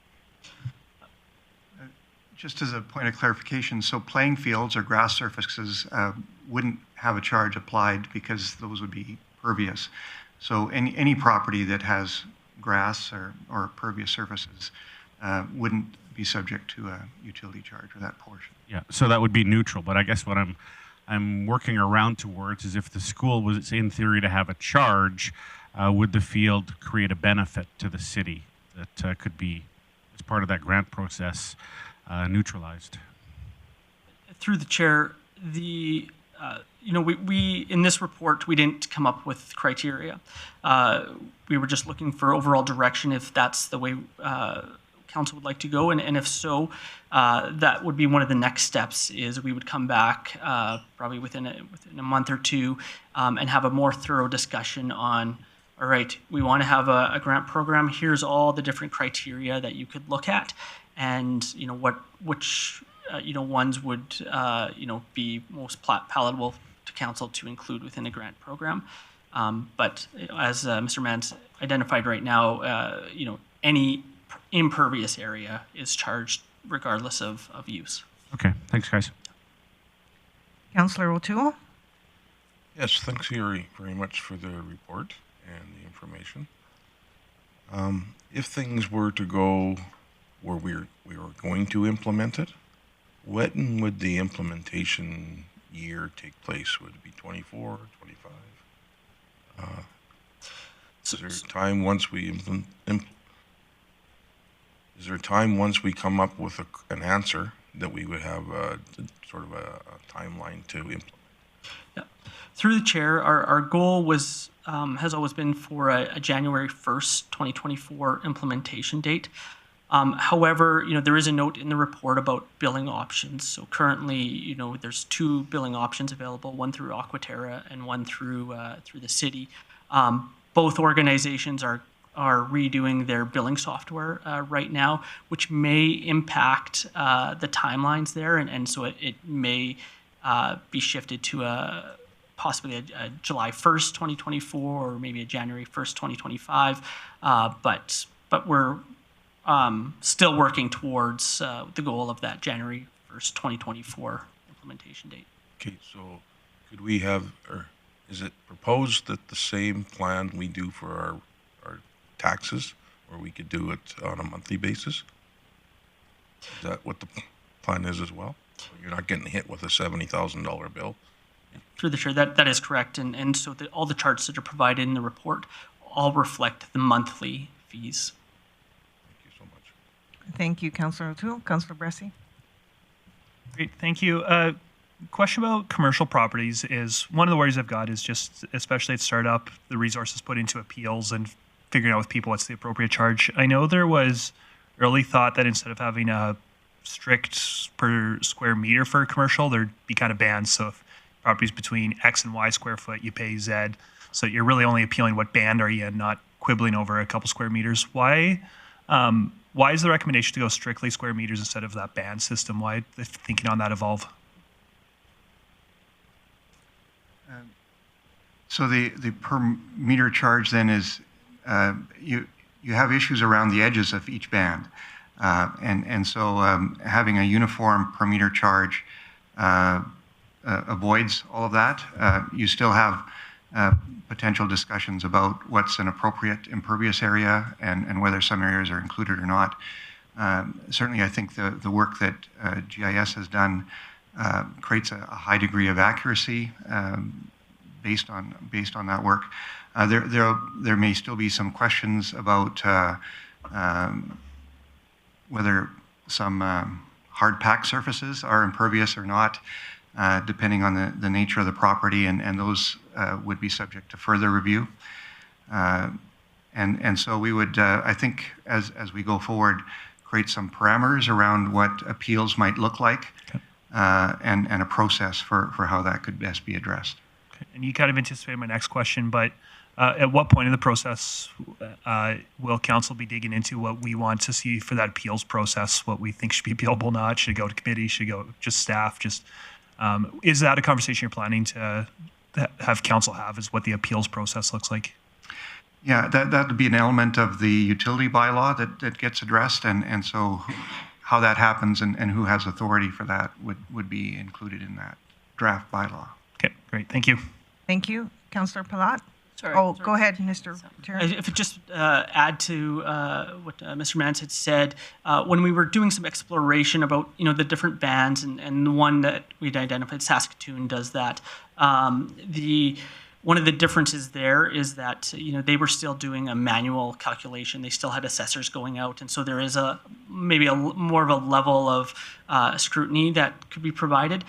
Just as a point of clarification, so playing fields or grass surfaces wouldn't have a charge applied because those would be pervious. So any property that has grass or pervious surfaces wouldn't be subject to a utility charge for that portion. Yeah, so that would be neutral. But I guess what I'm working around towards is if the school was in theory to have a charge, would the field create a benefit to the city that could be, as part of that grant process, neutralized? Through the chair, we in this report we didn't come up with criteria. We were just looking for overall direction if that's the way council would like to go, and if so, that would be one of the next steps. Is we would come back probably within a month or two and have a more thorough discussion on. All right, we want to have a grant program. Here's all the different criteria that you could look at, and which ones would be most palatable to council to include within a grant program. But as Mr. Mann's identified right now, any impervious area is charged regardless of use. Okay, thanks, guys. Councillor O'Toole? Yes, thanks, Yuri, very much for the report and the information. If things were to go where we were going to implement it, when would the implementation year take place? Would it be 24, 25? Is there time once we is there time once we come up with an answer that we would have sort of a timeline to implement? Yeah. Through the chair, our goal was has always been for a January 1st, 2024 implementation date. However, there is a note in the report about billing options. So currently, there's two billing options available, one through Aquaterra and one through the city. Both organizations are redoing their billing software right now, which may impact the timelines there, and so it may be shifted to possibly a July 1st, 2024, or maybe a January 1st, 2025. But we're still working towards the goal of that January 1st, 2024 implementation date. Okay, so could we have, or is it proposed that the same plan we do for our taxes, or we could do it on a monthly basis? Is that what the plan is as well? So you're not getting hit with a $70,000 bill? Through the chair, that is correct. And so all the charts that are provided in the report all reflect the monthly fees. Thank you so much. Thank you, Councillor O'Toole. Councillor Bressie? Great, thank you. Question about commercial properties is one of the worries I've got is just, especially at startup, the resources put into appeals and figuring out with people what's the appropriate charge. I know there was early thought that instead of having a strict per square meter for a commercial, there'd be kind of bands. So if properties between X and Y square foot, you pay Z. So you're really only appealing what band are you in, not quibbling over a couple square meters. Why is the recommendation to go strictly square meters instead of that band system? Why the thinking on that evolve? So the per meter charge then is you have issues around the edges of each band, and so having a uniform per meter charge avoids all of that. You still have potential discussions about what's an appropriate impervious area and whether some areas are included or not. Certainly, I think the work that GIS has done creates a high degree of accuracy based on that work. There may still be some questions about whether some hard packed surfaces are impervious or not, depending on the nature of the property, and those would be subject to further review. And so we would, I think, as we go forward, create some parameters around what appeals might look like, and a process for how that could best be addressed. and you kind of anticipated my next question, but at what point in the process will council be digging into what we want to see for that appeals process, what we think should be appealable, not, should go to committee, should go just staff, just, is that a conversation you're planning to have council have, is what the appeals process looks like? Yeah, that would be an element of the utility bylaw that gets addressed, and so how that happens and who has authority for that would be included in that draft bylaw. Okay, great, thank you. Thank you. Councillor Palat? Sorry. Oh, go ahead, Mr. Terry. If it just add to what Mr. Mans had said, when we were doing some exploration about the different bands, and the one that we'd identified, Saskatoon, does that. One of the differences there is that they were still doing a manual calculation. They still had assessors going out, and so there is maybe more of a level of scrutiny that could be provided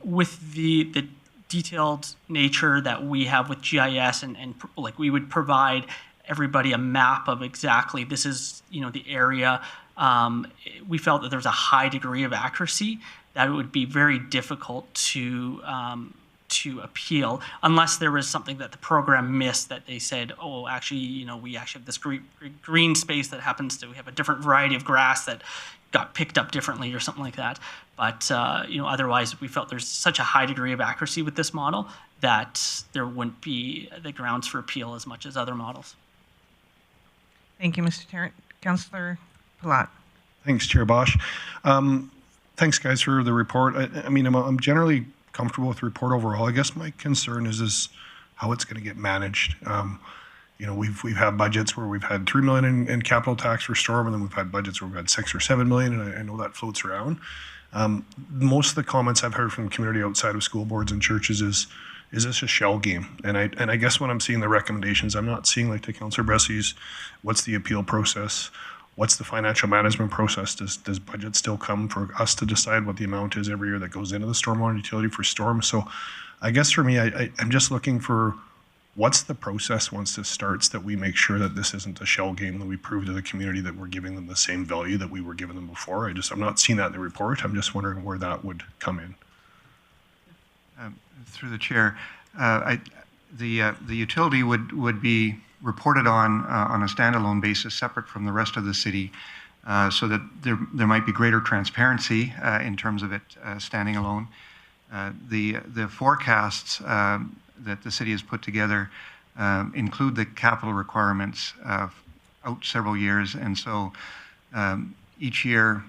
with the detailed nature that we have with GIS, and like we would provide everybody a map of exactly this is the area. We felt that there was a high degree of accuracy that it would be very difficult to appeal unless there was something that the program missed, that they said, oh, actually, we actually have this green space that happens to, we have a different variety of grass that got picked up differently or something like that. But, otherwise we felt there's such a high degree of accuracy with this model that there wouldn't be the grounds for appeal as much as other models. Thank you, Mr. Tarrant. Councillor Palat. Thanks, Chair Bosch. Thanks, guys, for the report. I mean, I'm generally comfortable with the report overall. I guess my concern is how it's going to get managed. We've had budgets where we've had $3 million in capital tax for storm, and then we've had budgets where we've had $6 or $7 million, and I know that floats around. Most of the comments I've heard from the community outside of school boards and churches is this a shell game? And I guess when I'm seeing the recommendations, I'm not seeing, like to Councillor Bressy's, what's the appeal process? What's the financial management process? Does budget still come for us to decide what the amount is every year that goes into the stormwater utility for storm? So I guess for me, I'm just looking for what's the process once this starts, that we make sure that this isn't a shell game, that we prove to the community that we're giving them the same value that we were giving them before. I'm not seeing that in the report. I'm just wondering where that would come in. Through the chair, the utility would be reported on a standalone basis, separate from the rest of the city, so that there might be greater transparency in terms of it standing alone. The forecasts that the city has put together include the capital requirements out several years, and so each year,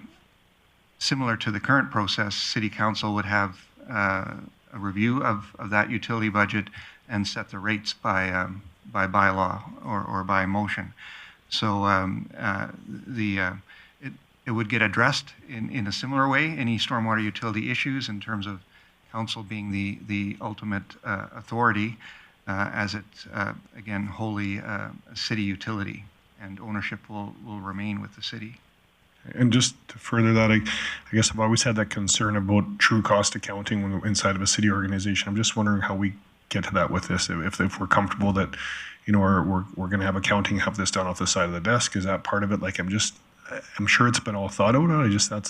similar to the current process, City Council would have a review of that utility budget and set the rates by bylaw or by motion. So it would get addressed in a similar way, any stormwater utility issues, in terms of council being the ultimate authority, as it, again, wholly a city utility, and ownership will remain with the city. And just to further that, I guess I've always had that concern about true cost accounting when inside of a city organization. I'm just wondering how we get to that with this. If we're comfortable that, we're going to have accounting, have this done off the side of the desk, is that part of it? Like, I'm sure it's been all thought out.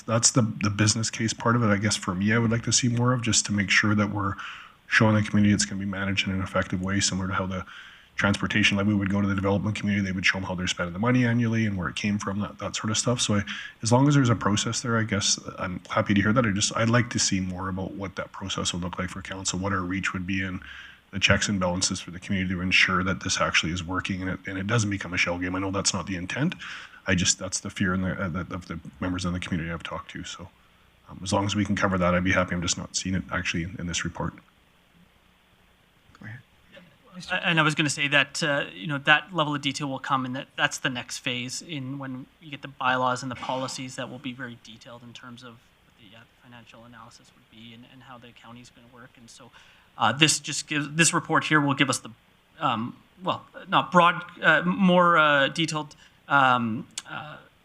That's the business case part of it. I guess for me, I would like to see more of, just to make sure that we're showing the community it's going to be managed in an effective way, similar to how the transportation levy would go to the development community. They would show them how they're spending the money annually and where it came from, that sort of stuff. So as long as there's a process there, I guess I'm happy to hear that. I'd like to see more about what that process would look like for council, what our reach would be, and the checks and balances for the community to ensure that this actually is working and it doesn't become a shell game. I know that's not the intent. That's the fear of the members of the community I've talked to. So as long as we can cover that, I'd be happy. I'm just not seeing it actually in this report. Go ahead. And I was going to say that that level of detail will come, and that's the next phase in when you get the bylaws and the policies that will be very detailed in terms of what the financial analysis would be and how the county is going to work. And so this report here will give us the not broad, more detailed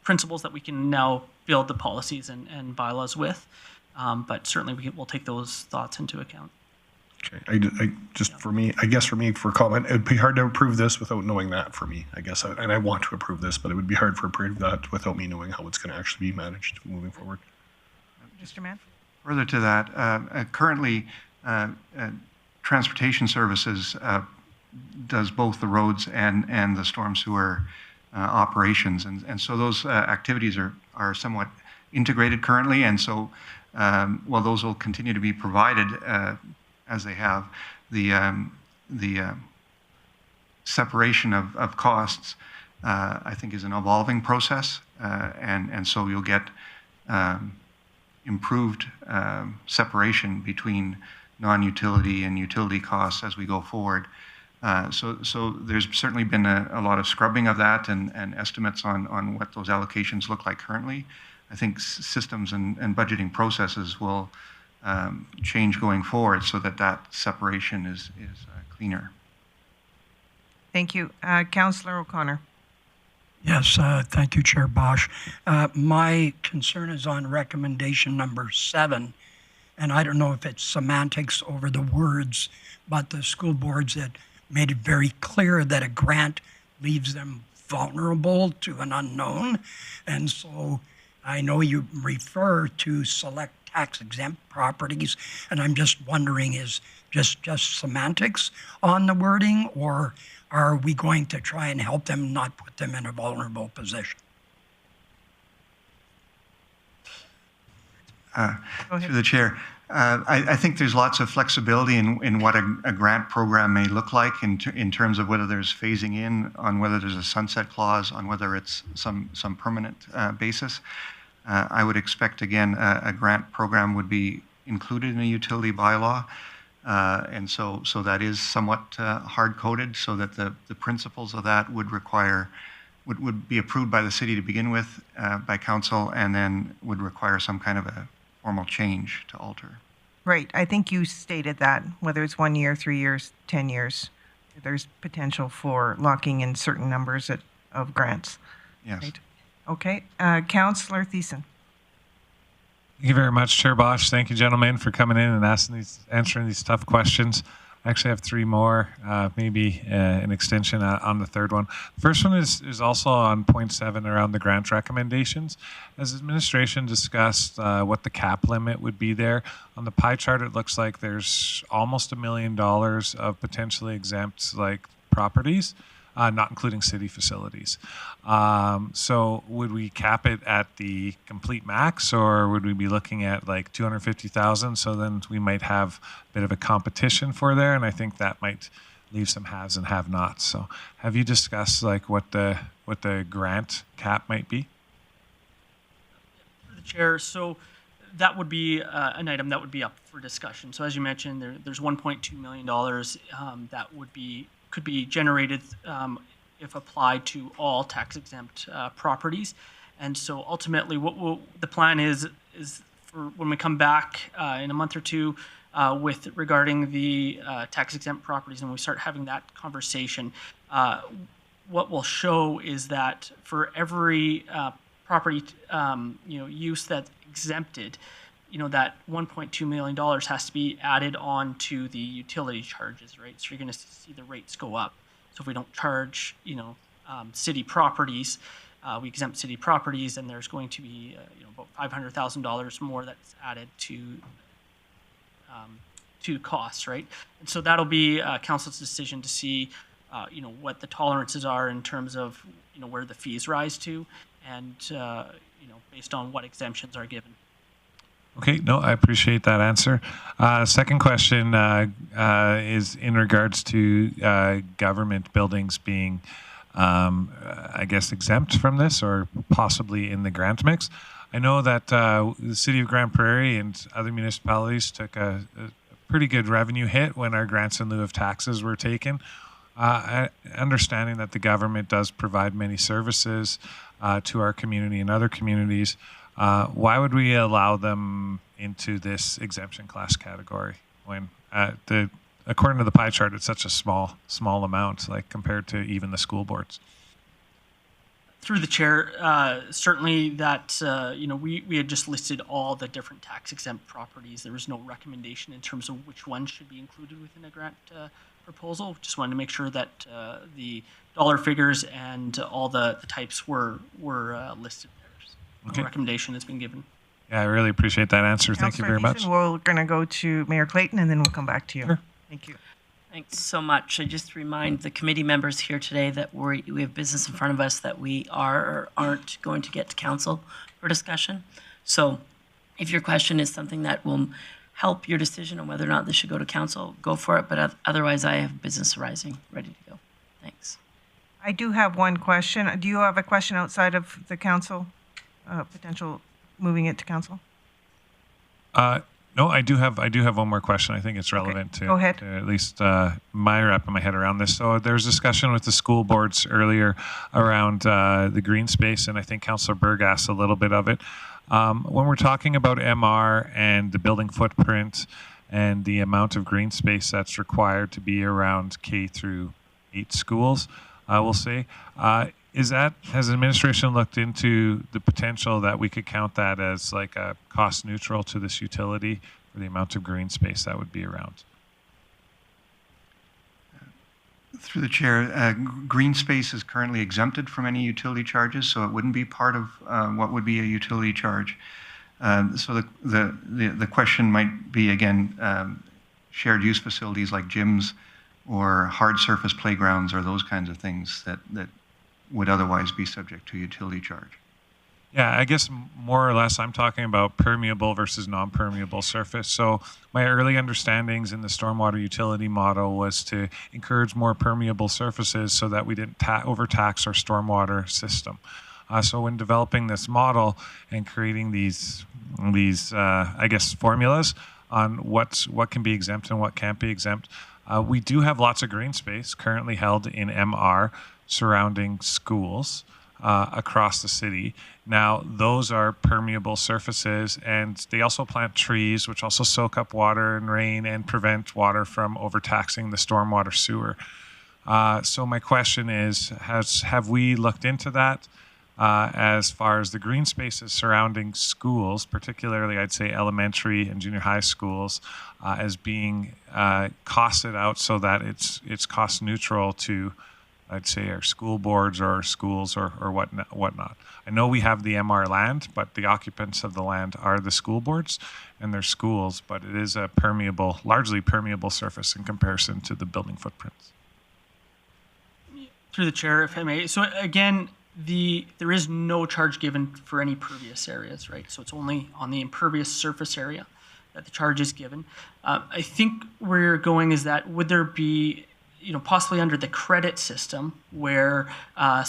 principles that we can now build the policies and bylaws with. But certainly we'll take those thoughts into account. Okay. For comment, it would be hard to approve this without knowing that, for me, I guess. And I want to approve this, but it would be hard to approve that without me knowing how it's going to actually be managed moving forward. Mr. Mann? Further to that, currently, Transportation Services does both the roads and the storm sewer operations. And so those activities are somewhat integrated currently. And so while those will continue to be provided as they have, the separation of costs, I think, is an evolving process. And so you'll get improved separation between non-utility and utility costs as we go forward. So there's certainly been a lot of scrubbing of that and estimates on what those allocations look like currently. I think systems and budgeting processes will change going forward so that separation is cleaner. Thank you. Councillor O'Connor. Yes, thank you, Chair Bosch. My concern is on recommendation number 7, and I don't know if it's semantics over the words, but the school boards that made it very clear that a grant leaves them vulnerable to an unknown. And so I know you refer to select tax-exempt properties, and I'm just wondering, is just semantics on the wording, or are we going to try and help them not put them in a vulnerable position? Through the chair, I think there's lots of flexibility in what a grant program may look like in terms of whether there's phasing in, on whether there's a sunset clause, on whether it's some permanent basis. I would expect, again, a grant program would be included in a utility bylaw. And so that is somewhat hard-coded, so that the principles of that would be approved by the city to begin with, by council, and then would require some kind of a formal change to alter. Right. I think you stated that, whether it's 1 year, 3 years, 10 years, there's potential for locking in certain numbers of grants. Yes. Right. Okay. Councillor Thiessen. Thank you very much, Chair Bosch. Thank you, gentlemen, for coming in and answering these tough questions. I actually have 3 more, maybe an extension on the third one. The first one is also on point 7 around the grant recommendations. As administration discussed what the cap limit would be there, on the pie chart it looks like there's almost $1 million of potentially exempt properties, not including city facilities. So would we cap it at the complete max, or would we be looking at like 250,000? So then we might have a bit of a competition for there, and I think that might leave some haves and have-nots. So have you discussed what the grant cap might be? Through the chair, so that would be an item that would be up for discussion. So as you mentioned, there's $1.2 million that could be generated if applied to all tax-exempt properties. And so ultimately what the plan is for when we come back in a month or two with regarding the tax-exempt properties, and we start having that conversation, what we'll show is that for every property use that's exempted, that $1.2 million has to be added on to the utility charges, right? So you're going to see the rates go up. So if we don't charge, city properties, we exempt city properties, and there's going to be, about $500,000 more that's added to costs, right? And so that'll be council's decision to see, what the tolerances are in terms of, where the fees rise to, and based on what exemptions are given. Okay, no, I appreciate that answer. Second question is in regards to government buildings being, exempt from this, or possibly in the grant mix. I know that the city of Grande Prairie and other municipalities took a pretty good revenue hit when our grants in lieu of taxes were taken. Understanding that the government does provide many services to our community and other communities, why would we allow them into this exemption class category when according to the pie chart, it's such a small amount, compared to even the school boards? Through the chair, certainly that, we had just listed all the different tax exempt properties. There was no recommendation in terms of which ones should be included within a grant proposal. Just wanted to make sure that the dollar figures and all the types were listed there. Okay. No recommendation has been given. Yeah, I really appreciate that answer. Thank you very much. We're going to go to Mayor Clayton, and then we'll come back to you. Sure. Thank you. Thanks so much. I just remind the committee members here today that we have business in front of us that we are or aren't going to get to council for discussion. So if your question is something that will help your decision on whether or not this should go to council, go for it. But otherwise, I have business arising ready to go. Thanks. I do have one question. Do you have a question outside of the council, potential moving it to council? No, I do have one more question. I think it's relevant to, Go ahead. to at least my wrapping my head around this. So there's discussion with the school boards earlier around the green space, and I think Councillor Berg asked a little bit of it. When we're talking about MR and the building footprint and the amount of green space that's required to be around K through 8 schools, I will say, has the administration looked into the potential that we could count that as like a cost neutral to this utility for the amount of green space that would be around? Through the chair, green space is currently exempted from any utility charges, so it wouldn't be part of what would be a utility charge. So the question might be, again, shared use facilities like gyms or hard surface playgrounds or those kinds of things that would otherwise be subject to utility charge. Yeah, I guess more or less I'm talking about permeable versus non-permeable surface. So my early understandings in the stormwater utility model was to encourage more permeable surfaces so that we didn't overtax our stormwater system. So when developing this model and creating these I guess formulas on what can be exempt and what can't be exempt, we do have lots of green space currently held in MR surrounding schools across the city. Now, those are permeable surfaces, and they also plant trees, which also soak up water and rain and prevent water from overtaxing the stormwater sewer. So my question is, have we looked into that as far as the green spaces surrounding schools, particularly I'd say elementary and junior high schools, as being costed out so that it's cost neutral to, I'd say, our school boards or our schools or whatnot. I know we have the MR land, but the occupants of the land are the school boards and their schools, but it is a permeable, largely permeable surface in comparison to the building footprints. Through the chair, if I may. So again, there is no charge given for any pervious areas, right? So it's only on the impervious surface area that the charge is given. I think where you're going is that would there be, possibly under the credit system where a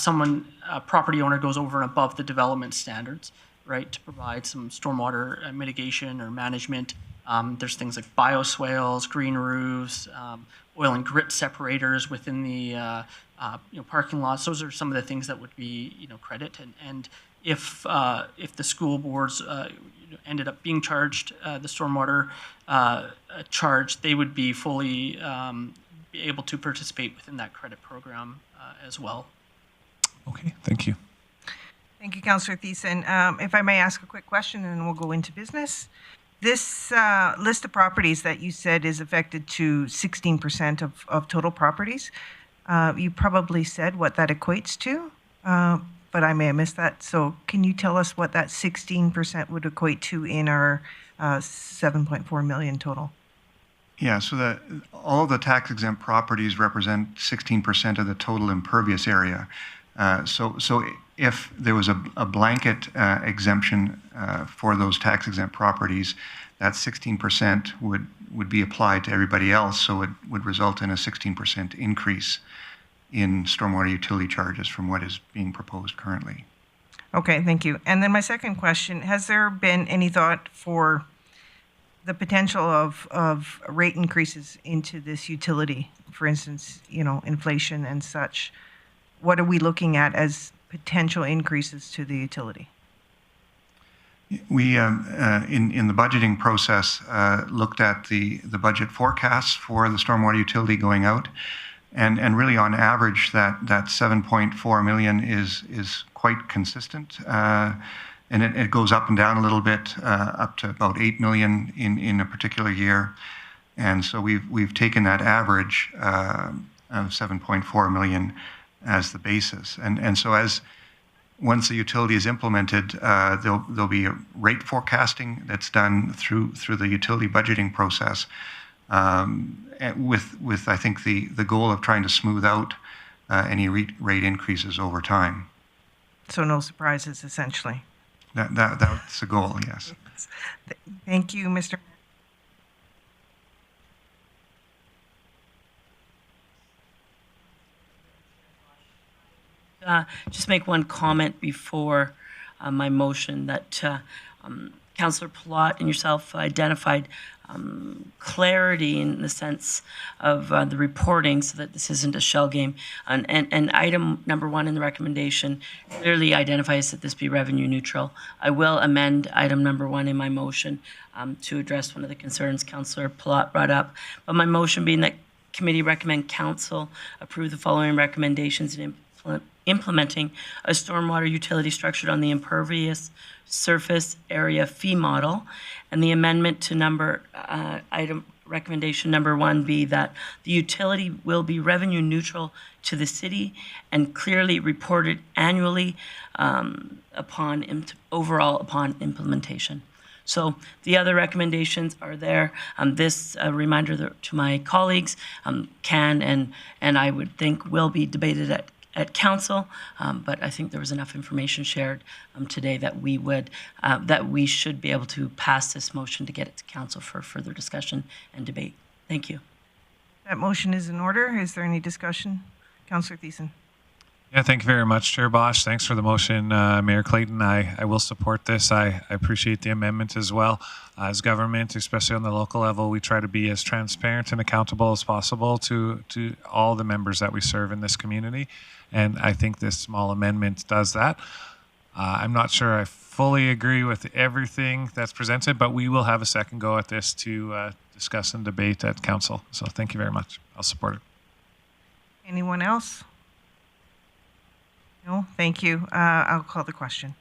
property owner goes over and above the development standards, right, to provide some stormwater mitigation or management. There's things like bioswales, green roofs, oil and grit separators within the parking lots. Those are some of the things that would be credit. And if the school boards ended up being charged the stormwater charge, they would be fully be able to participate within that credit program as well. Okay, thank you. Thank you, Councillor Thiessen. If I may ask a quick question, and then we'll go into business. This list of properties that you said is affected to 16% of total properties. You probably said what that equates to, but I may have missed that. So can you tell us what that 16% would equate to in our 7.4 million total? Yeah, so all of the tax-exempt properties represent 16% of the total impervious area. So if there was a blanket exemption for those tax-exempt properties, that 16% would be applied to everybody else, so it would result in a 16% increase in stormwater utility charges from what is being proposed currently. Okay, thank you. And then my second question, has there been any thought for the potential of rate increases into this utility? For instance, inflation and such. What are we looking at as potential increases to the utility? We, in the budgeting process, looked at the budget forecasts for the stormwater utility going out, and really on average that 7.4 million is quite consistent, and it goes up and down a little bit, up to about 8 million in a particular year, and so we've taken that average of 7.4 million as the basis, and so once the utility is implemented, there'll be a rate forecasting that's done through the utility budgeting process, with I think the goal of trying to smooth out any rate increases over time. So no surprises, essentially. That's the goal, yes. Thank you, Mr. Just make one comment before my motion that Councillor Plot and yourself identified clarity in the sense of the reporting so that this isn't a shell game. And item number 1 in the recommendation clearly identifies that this be revenue neutral. I will amend item number 1 in my motion to address one of the concerns Councillor Plot brought up. But my motion being that committee recommend council approve the following recommendations in implementing a stormwater utility structured on the impervious surface area fee model, and the amendment to item recommendation number 1 be that the utility will be revenue neutral to the city and clearly reported annually upon implementation. So the other recommendations are there. This reminder to my colleagues can and I would think will be debated at council, but I think there was enough information shared today that we should be able to pass this motion to get it to council for further discussion and debate. Thank you. That motion is in order. Is there any discussion? Councillor Thiessen. Yeah, thank you very much, Chair Bosch. Thanks for the motion, Mayor Clayton. I will support this. I appreciate the amendment as well. As government, especially on the local level, we try to be as transparent and accountable as possible to all the members that we serve in this community. And I think this small amendment does that. I'm not sure I fully agree with everything that's presented, but we will have a second go at this to discuss and debate at council. So thank you very much. I'll support it. Anyone else? No, thank you. I'll call the question.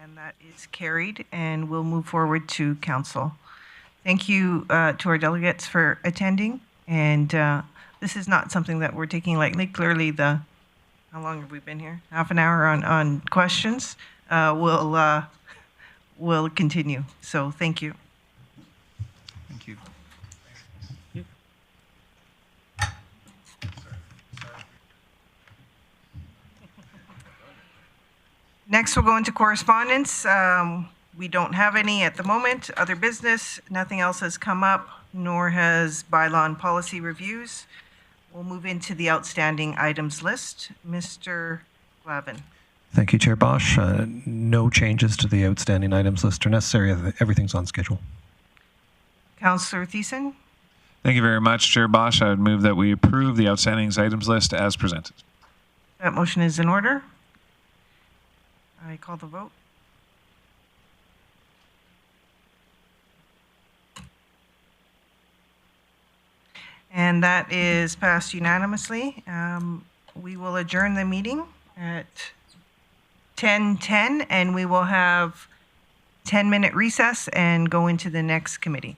And that is carried, and we'll move forward to council. Thank you to our delegates for attending, and this is not something that we're taking lightly. Clearly, how long have we been here? Half an hour on questions. We'll continue. So thank you. Thank you. Next, we'll go into correspondence. We don't have any at the moment. Other business, nothing else has come up, nor has bylaw and policy reviews. We'll move into the outstanding items list. Mr. Glavin. Thank you, Chair Bosch. No changes to the outstanding items list are necessary. Everything's on schedule. Councillor Thiessen. Thank you very much, Chair Bosch. I would move that we approve the outstanding items list as presented. That motion is in order. I call the vote. And that is passed unanimously. We will adjourn the meeting at 10:10, and we will have 10-minute recess and go into the next committee.